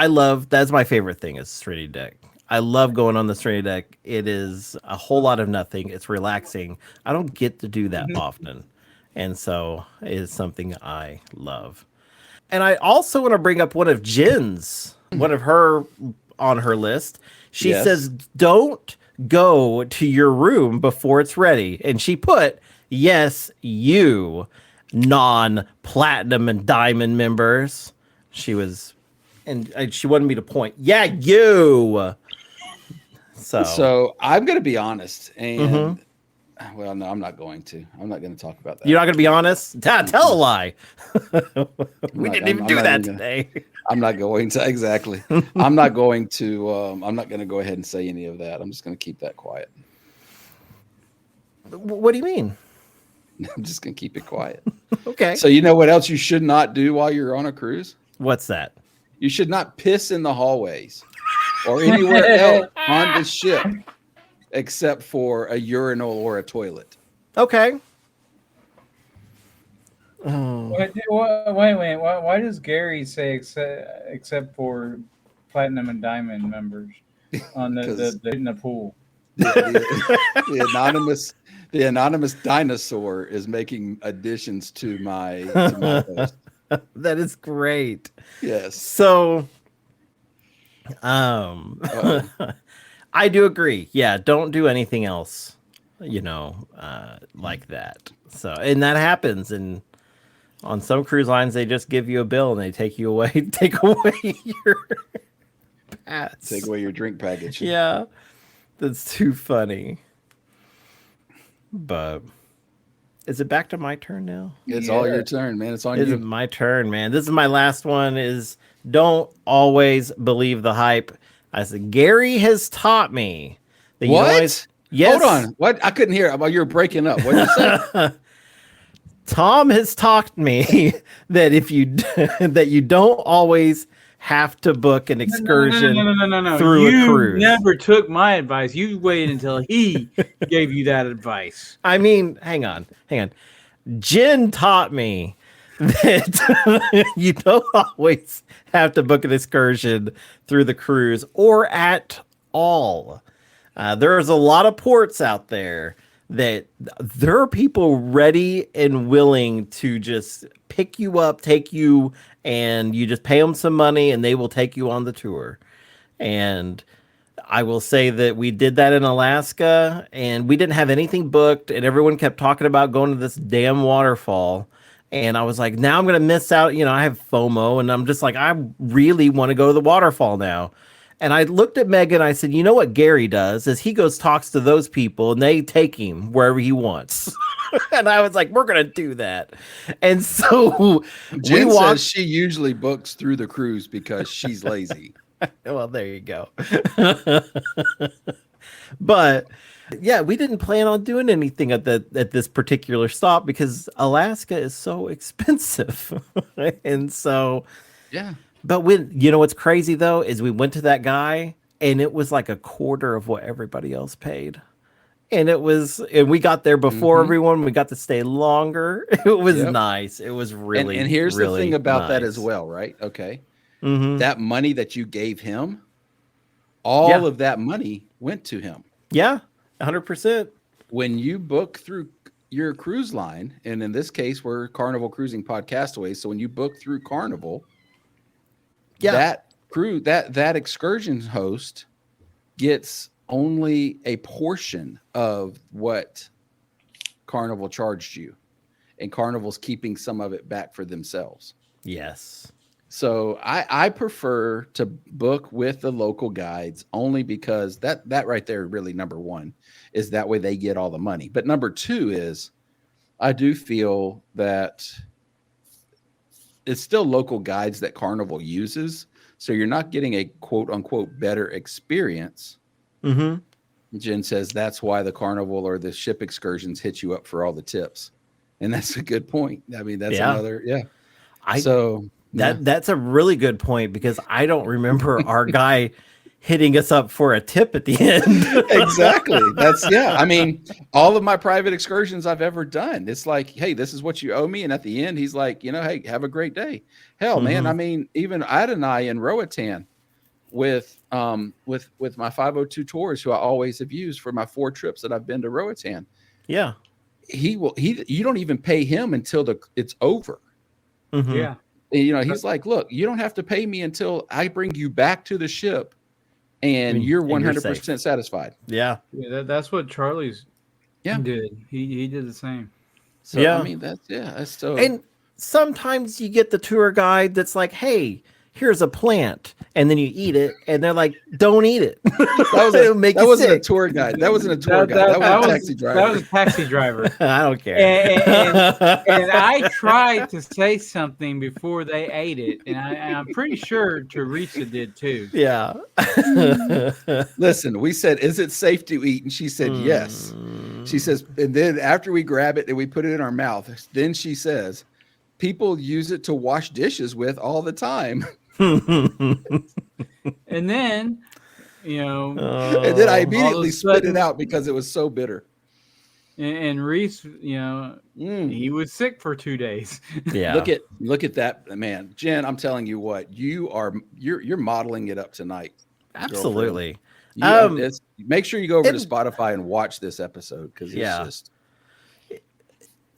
love, that's my favorite thing is Serenity Deck. I love going on the Serenity Deck. It is a whole lot of nothing. It's relaxing. I don't get to do that often. And so it is something I love. And I also want to bring up one of her on her list. She says, don't go to your room before it's ready. And she put, yes, you non-platinum and diamond members. She wanted me to point. Yeah, you. So I'm going to be honest. And well, no, I'm not going to. I'm not going to talk about that. You're not going to be honest? Tell a lie. We didn't even do that today. I'm not going to. Exactly. I'm not going to. I'm not going to go ahead and say any of that. I'm just going to keep that quiet. What do you mean? I'm just going to keep it quiet. Okay. So you know what else you should not do while you're on a cruise? What's that? You should not piss in the hallways or anywhere else on the ship except for a urinal or a toilet. Okay. Oh. Wait. Why does Gary say except for platinum and diamond members on the in the pool? The anonymous dinosaur is making additions to my post. That is great. Yes. So, I do agree. Yeah, don't do anything else, like that. So, and that happens. And on some cruise lines, they just give you a bill and they take away your pass. Take away your drink package. Yeah, that's too funny. But is it back to my turn now? It's all your turn, man. It's on you. It's my turn, man. This is my last one. Is don't always believe the hype. I said Gary has taught me that what? Yes. Hold on. What? I couldn't hear. You're breaking up. What did you say? Tom has taught me that if you that you don't always have to book an excursion through a cruise. You never took my advice. You waited until he gave you that advice. I mean, hang on. Jen taught me that you don't always have to book an excursion through the cruise or at all. There's a lot of ports out there that there are people ready and willing to just pick you up, take you, and you just pay them some money and they will take you on the tour. And I will say that we did that in Alaska and we didn't have anything booked and everyone kept talking about going to this damn waterfall. And I was like, now I'm going to miss out. You know, I have FOMO and I'm just like, I really want to go to the waterfall now. And I looked at Megan. I said, you know what Gary does is he goes talks to those people and they take him wherever he wants. And I was like, we're going to do that. And so Jen says she usually books through the cruise because she's lazy. Well, there you go. But yeah, we didn't plan on doing anything at this particular stop because Alaska is so expensive. And so, yeah. But you know what's crazy though is we went to that guy and it was like a quarter of what everybody else paid. And we got there before everyone. We got to stay longer. It was nice. It was really, and here's really the thing about nice. that as well, right? Okay. That money that you gave him, all of that money went to him. Yeah, 100%. When you book through your cruise line, and in this case, we're Carnival Cruising Podcastaways. So when you book through Carnival, that excursion host gets only a portion of what Carnival charged you, and Carnival's keeping some of it back for themselves. Yes. So I prefer to book with the local guides only because that right there, really number one, is that way they get all the money. But number two is I do feel that it's still local guides that Carnival uses. So you're not getting a quote unquote better experience. Jen says that's why the Carnival or the ship excursions hit you up for all the tips. And that's a good point. I mean, that's another, That's a really good point because I don't remember our guy hitting us up for a tip at the end. Exactly. I mean, all of my private excursions I've ever done, it's like, hey, this is what you owe me. And at the end, he's like, hey, have a great day. Hell, man. I mean, even Adonai in Roatan with my 502 tours, who I always have used for my 4 trips that I've been to Roatan. Yeah. You don't even pay him until it's over. Yeah. He's like, look, you don't have to pay me until I bring you back to the ship and you're 100% satisfied. Yeah. That's what Charlie's did. He did the same. So, I mean, that's so. And sometimes you get the tour guide that's like, hey, here's a plant, and then you eat it, and they're like, don't eat it. That wasn't a tour guide. That wasn't a tour guide. That was a taxi driver. That was a taxi driver. I don't care. And I tried to say something before they ate it, and I'm pretty sure Teresa did too. Yeah. Listen, we said, is it safe to eat? And she said, yes. She says, and then after we grab it and we put it in our mouth, then she says, people use it to wash dishes with all the time. And then, and then I immediately spit it out because it was so bitter. And Reese, he was sick for 2 days. Yeah. Look at that, man. Jen, I'm telling you what, you're modeling it up tonight. Absolutely. Make sure you go over to Spotify and watch this episode because it's just.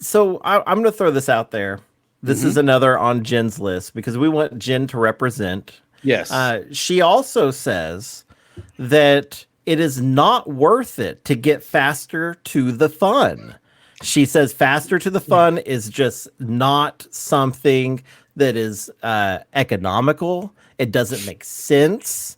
So I'm going to throw this out there. This is another on Jen's list because we want Jen to represent. Yes. She also says that it is not worth it to get faster to the fun. She says faster to the fun is just not something that is economical. It doesn't make sense.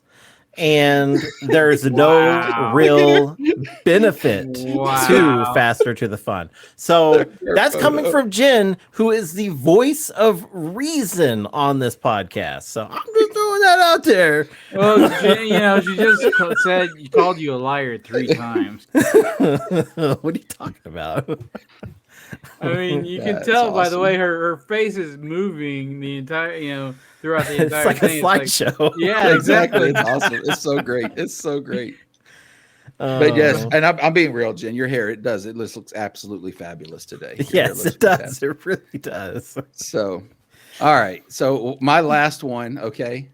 And there's no real benefit to faster to the fun. So that's coming from Jen, who is the voice of reason on this podcast. So I'm just throwing that out there. Well, Jen, she just said you called you a liar 3 times. What are you talking about? I mean, you can tell by the way her face is moving the entire, throughout the entire it's like thing. a slideshow. Yeah, exactly. It's awesome. It's so great. It's so great. But yes, and I'm being real, Jen. Your hair, it looks absolutely fabulous today. Yes, it does. It really does. So, all right. So my last one, okay,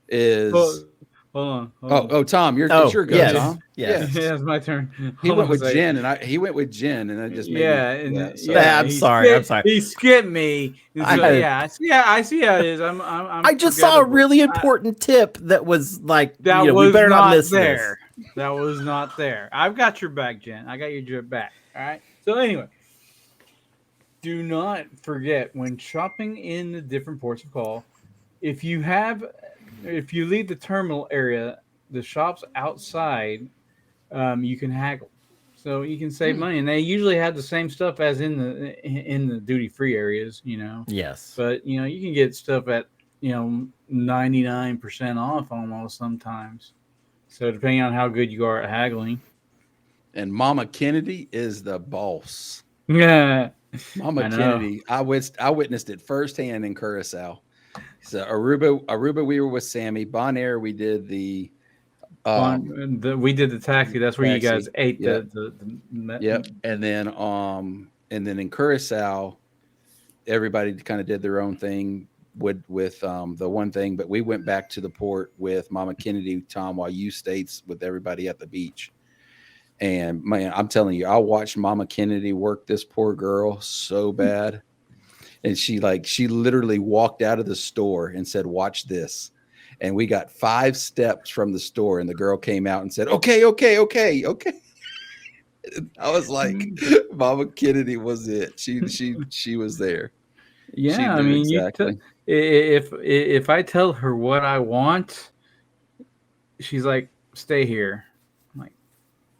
is well, Hold on. Oh, Tom, it's your go, yes, Tom. yes. Yeah, it's my turn. He Hold went on a with second. Jen, and he went with Jen, and it just made I'm sorry. He skipped me. And so, I see how it is. I just saw a really important tip that was like, that we was better not not miss there. this. That was not there. I've got your back, Jen. I got your back. All right. So anyway, do not forget when shopping in the different ports of call, if you leave the terminal area, the shops outside, you can haggle, so you can save money. And they usually have the same stuff as in the duty free areas, Yes, but you can get stuff at 99% off almost sometimes. So depending on how good you are at haggling. And Mama Kennedy is the boss. Yeah, Mama Kennedy. I witnessed it firsthand in Curacao. So Aruba, we were with Sammy. Bonaire, we did we did the taxi. That's where you guys ate the Yep. And then in Curacao, everybody kind of did their own thing with the one thing, but we went back to the port with Mama Kennedy, Tom, while you stayed with everybody at the beach. And man, I'm telling you, I watched Mama Kennedy work this poor girl so bad. And she literally walked out of the store and said, "Watch this." And we got 5 steps from the store, and the girl came out and said, okay. I was like, Mama Kennedy was it. She was there. Yeah, I mean, exactly. If I tell her what I want, she's like, "Stay here." I'm like,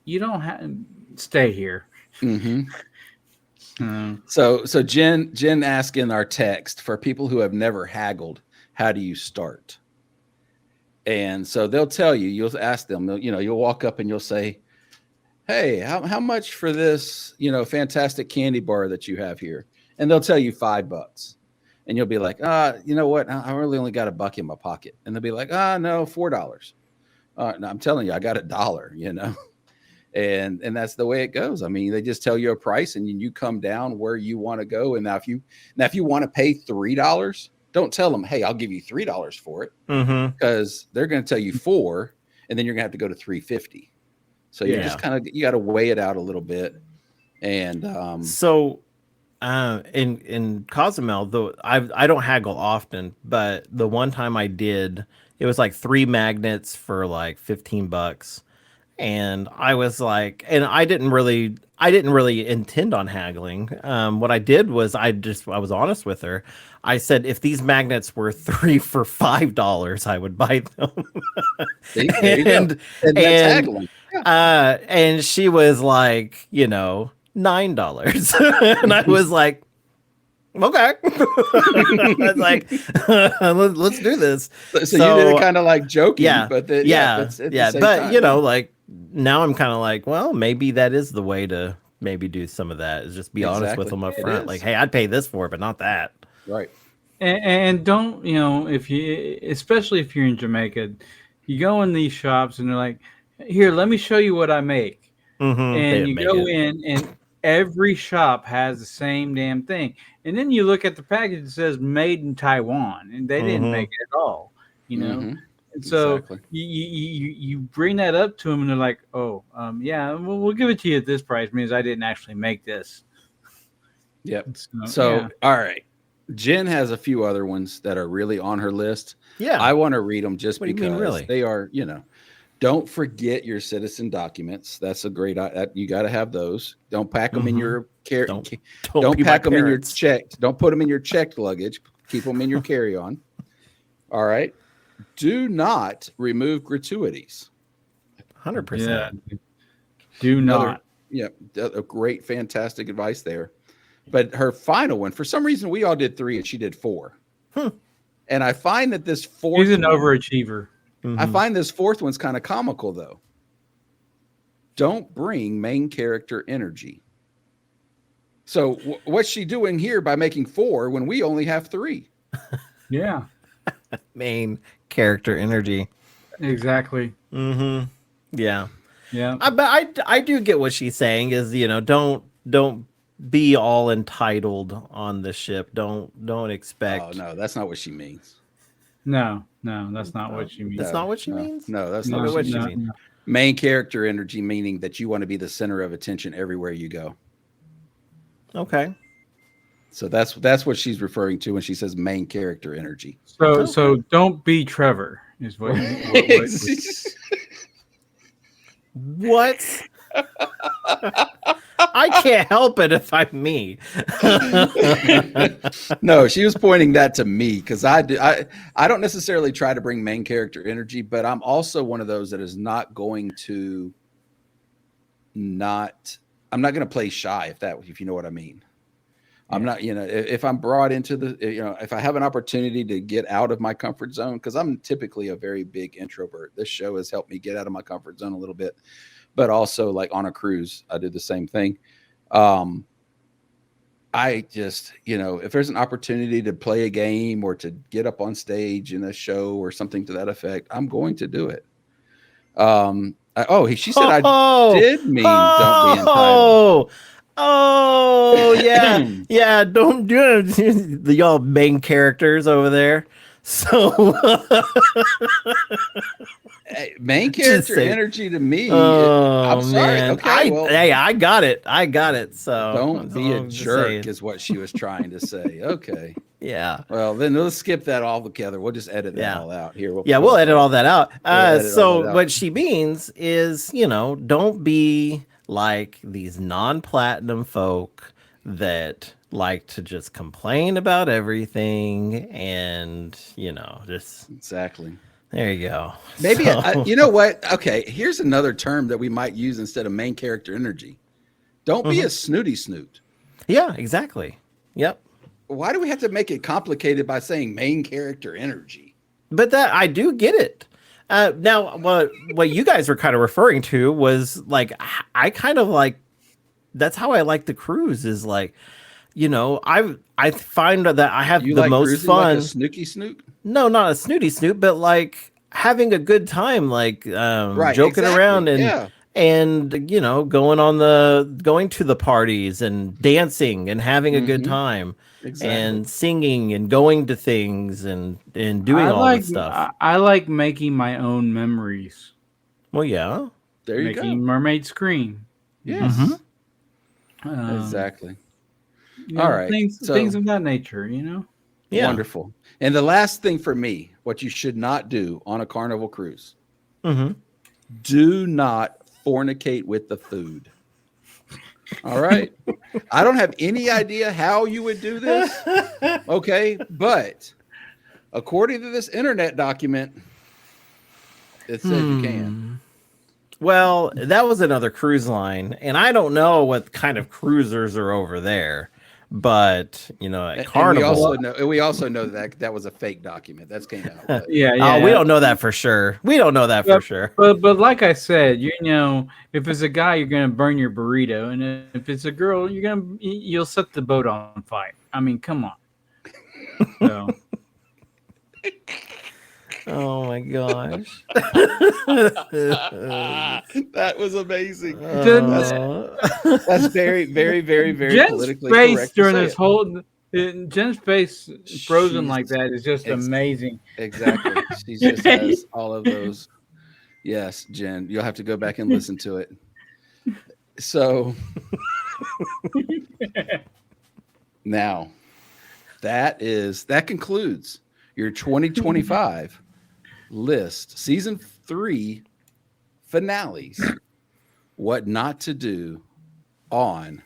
"You don't have to stay here." Mm-hmm. So Jen asked in our text, for people who have never haggled, how do you start? And so they'll tell you. You'll ask them. You'll walk up and you'll say, "Hey, how much for this fantastic candy bar that you have here?" And they'll tell you $5. And you'll be like, you know what? I really only got $1 in my pocket. And they'll be like, no, $4. No, I'm telling you, I got $1, And that's the way it goes. I mean, they just tell you a price and you come down where you want to go. And now if you want to pay $3, don't tell them, "Hey, I'll give you $3 for it." Because they're going to tell you $4, and then you're going to have to go to $3.50. So you just you got to weigh it out a little bit. And in Cozumel, though, I don't haggle often, but the one time I did, it was like 3 magnets for like $15. And I was like, and I didn't really intend on haggling. What I did was I was honest with her. I said, if these magnets were 3 for $5, I would buy them. and that's haggling. Yeah. And she was like, $9. And I was like, okay. I was like, let's do this. So you did it kind of like joking, but but like now I'm kind of like, well, maybe that is the way to maybe do some of that, is just be honest with them up front. Like, hey, I'd pay this for it, but not that. Right. And don't, especially if you're in Jamaica, you go in these shops and they're like, "Here, let me show you what I make." And you go in and every shop has the same damn thing. And then you look at the package, it says "Made in Taiwan," and they didn't make it at all, And so you bring that up to them, and they're like, "Oh, we'll give it to you at this price," means I didn't actually make this. Yep. So all right. Jen has a few other ones that are really on her list. Yeah. I want to read them just because really? They are, don't forget your citizen documents. That's a great, you got to have those. Don't pack them in your don't pack them in your checked. Don't put them in your checked luggage. Keep them in your carry-on. All right. Do not remove gratuities. 100%. Yeah. Do not. A great, fantastic advice there. But her final one, for some reason, we all did 3 and she did 4. And I find that this 4th, she's an overachiever. I find this 4th one's kind of comical, though. Don't bring main character energy. So what's she doing here by making 4 when we only have 3? Yeah. Main character energy. Exactly. Yeah. Yeah. But I do get what she's saying is, don't be all entitled on the ship. Don't expect. Oh no, that's not what she means. No, that's not what she means. That's not what she means? No, that's not not what she means. No. Main character energy, meaning that you want to be the center of attention everywhere you go. Okay. So that's what she's referring to when she says main character energy. So don't be Trevor is what. What? I can't help it if I'm me. No, she was pointing that to me because I don't necessarily try to bring main character energy, but I'm also one of those that is not going to I'm not going to play shy if you know what I mean. I'm not, if I'm brought into if I have an opportunity to get out of my comfort zone, because I'm typically a very big introvert. This show has helped me get out of my comfort zone a little bit, but also like on a cruise, I did the same thing. I just, if there's an opportunity to play a game or to get up on stage in a show or something to that effect, I'm going to do it. She said I did mean don't be entitled. Oh, yeah. Yeah, don't do it. The y'all main characters over there. So main character energy to me. I'm sorry. Man. Okay, I got it. So don't be a jerk is what she was trying to say. Okay. Yeah. Well, then let's skip that all together. We'll just edit that all out here. We'll edit all that out. What she means is, don't be like these non-platinum folk that like to just complain about everything and, just exactly. There you go. Maybe, you know what? Okay, here's another term that we might use instead of main character energy. Don't be a snooty snoot. Yeah, exactly. Yep. Why do we have to make it complicated by saying main character energy? But that I do get it. Now, what you guys were kind of referring to was like, I kind of like, that's how I like the cruise is like, I find that I have the most fun. Like a snooky snoot? No, not a snooty snoot, but like having a good time, like joking around and going to the parties and dancing and having a good time. Exactly. And singing and going to things and doing all that stuff. I like making my own memories. Well, yeah. There you go. Making mermaid scream. Yes. Exactly. All right. Things of that nature, Yeah. Wonderful. And the last thing for me, what you should not do on a Carnival cruise, do not fornicate with the food. All right. I don't have any idea how you would do this. Okay. But according to this internet document, it says you can. Well, that was another cruise line. And I don't know what kind of cruisers are over there. But, at Carnival. We also know that was a fake document. That's came out. Yeah. We don't know that for sure. For sure. But like I said, if it's a guy, you're gonna burn your burrito, and if it's a girl, you'll set the boat on fire. I mean, come on. So. Oh my gosh. That was amazing. That's very, very, very, very Jen's politically face correct. During this whole Jen's face frozen like that is just amazing. Exactly. She just has all of those. Yes, Jen, you'll have to go back and listen to it. So now that concludes your 2025 list, season 3 finales. What not to do on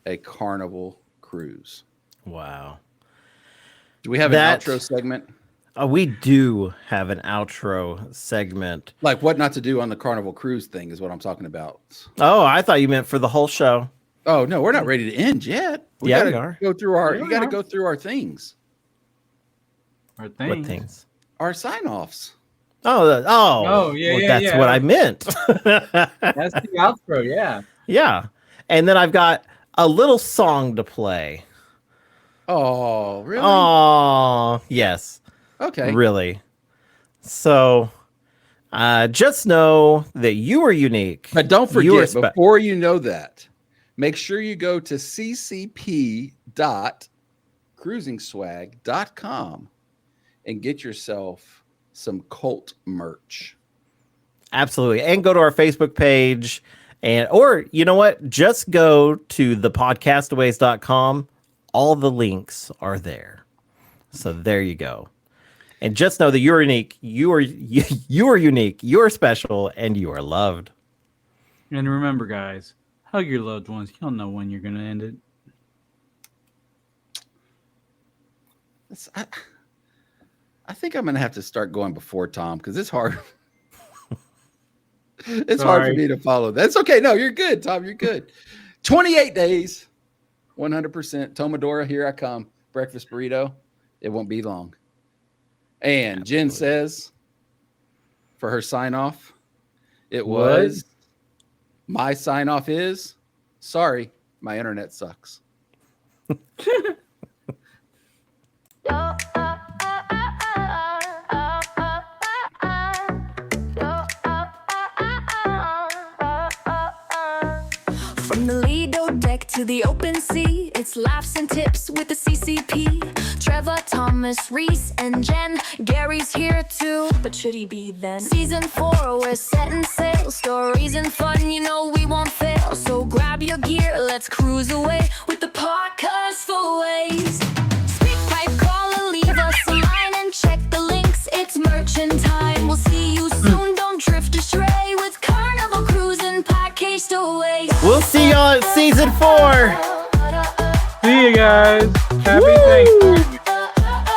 a Carnival cruise. Wow. Do we have an outro segment? We do have an outro segment. Like what not to do on the Carnival cruise thing is what I'm talking about. Oh, I thought you meant for the whole show. Oh, no, we're not ready to end yet. We are. You got to go through our things. What things? Our sign-offs. Yeah. Well, that's what I meant. That's the outro, yeah. Yeah. And then I've got a little song to play. Oh, really? Oh, yes. Okay. Really. So, just know that you are unique. But don't forget, before you know that, make sure you go to ccp.cruisingswag.com and get yourself some cult merch. Absolutely. And go to our Facebook page or you know what? Just go to thepodcastaways.com. All the links are there. So there you go. And just know that you're unique. You are unique. You are special, and you are loved. And remember, guys, hug your loved ones. You don't know when you're going to end it. I think I'm going to have to start going before Tom because it's hard. It's hard for me to follow. That's okay. No, you're good, Tom. You're good. 28 days, 100%. Tomadora, here I come. Breakfast burrito. It won't be long. And Jen says, for her sign off, my sign off is, sorry, my internet sucks. From the Lido deck to the open sea, it's laughs and tips with the CCP. Trevor, Thomas, Reese, and Jen. Gary's here too, but should he be then? Season 4, we're setting sail. Stories and fun, you know we won't fail. So grab your gear, let's cruise away with the podcast for ways. Speak, pipe, call, or leave us a line and check the links. It's merchant time. We'll see you soon. Don't drift astray with Carnival Cruise and Podcast Away. We'll see y'all at season 4. See you guys. Happy Thanksgiving.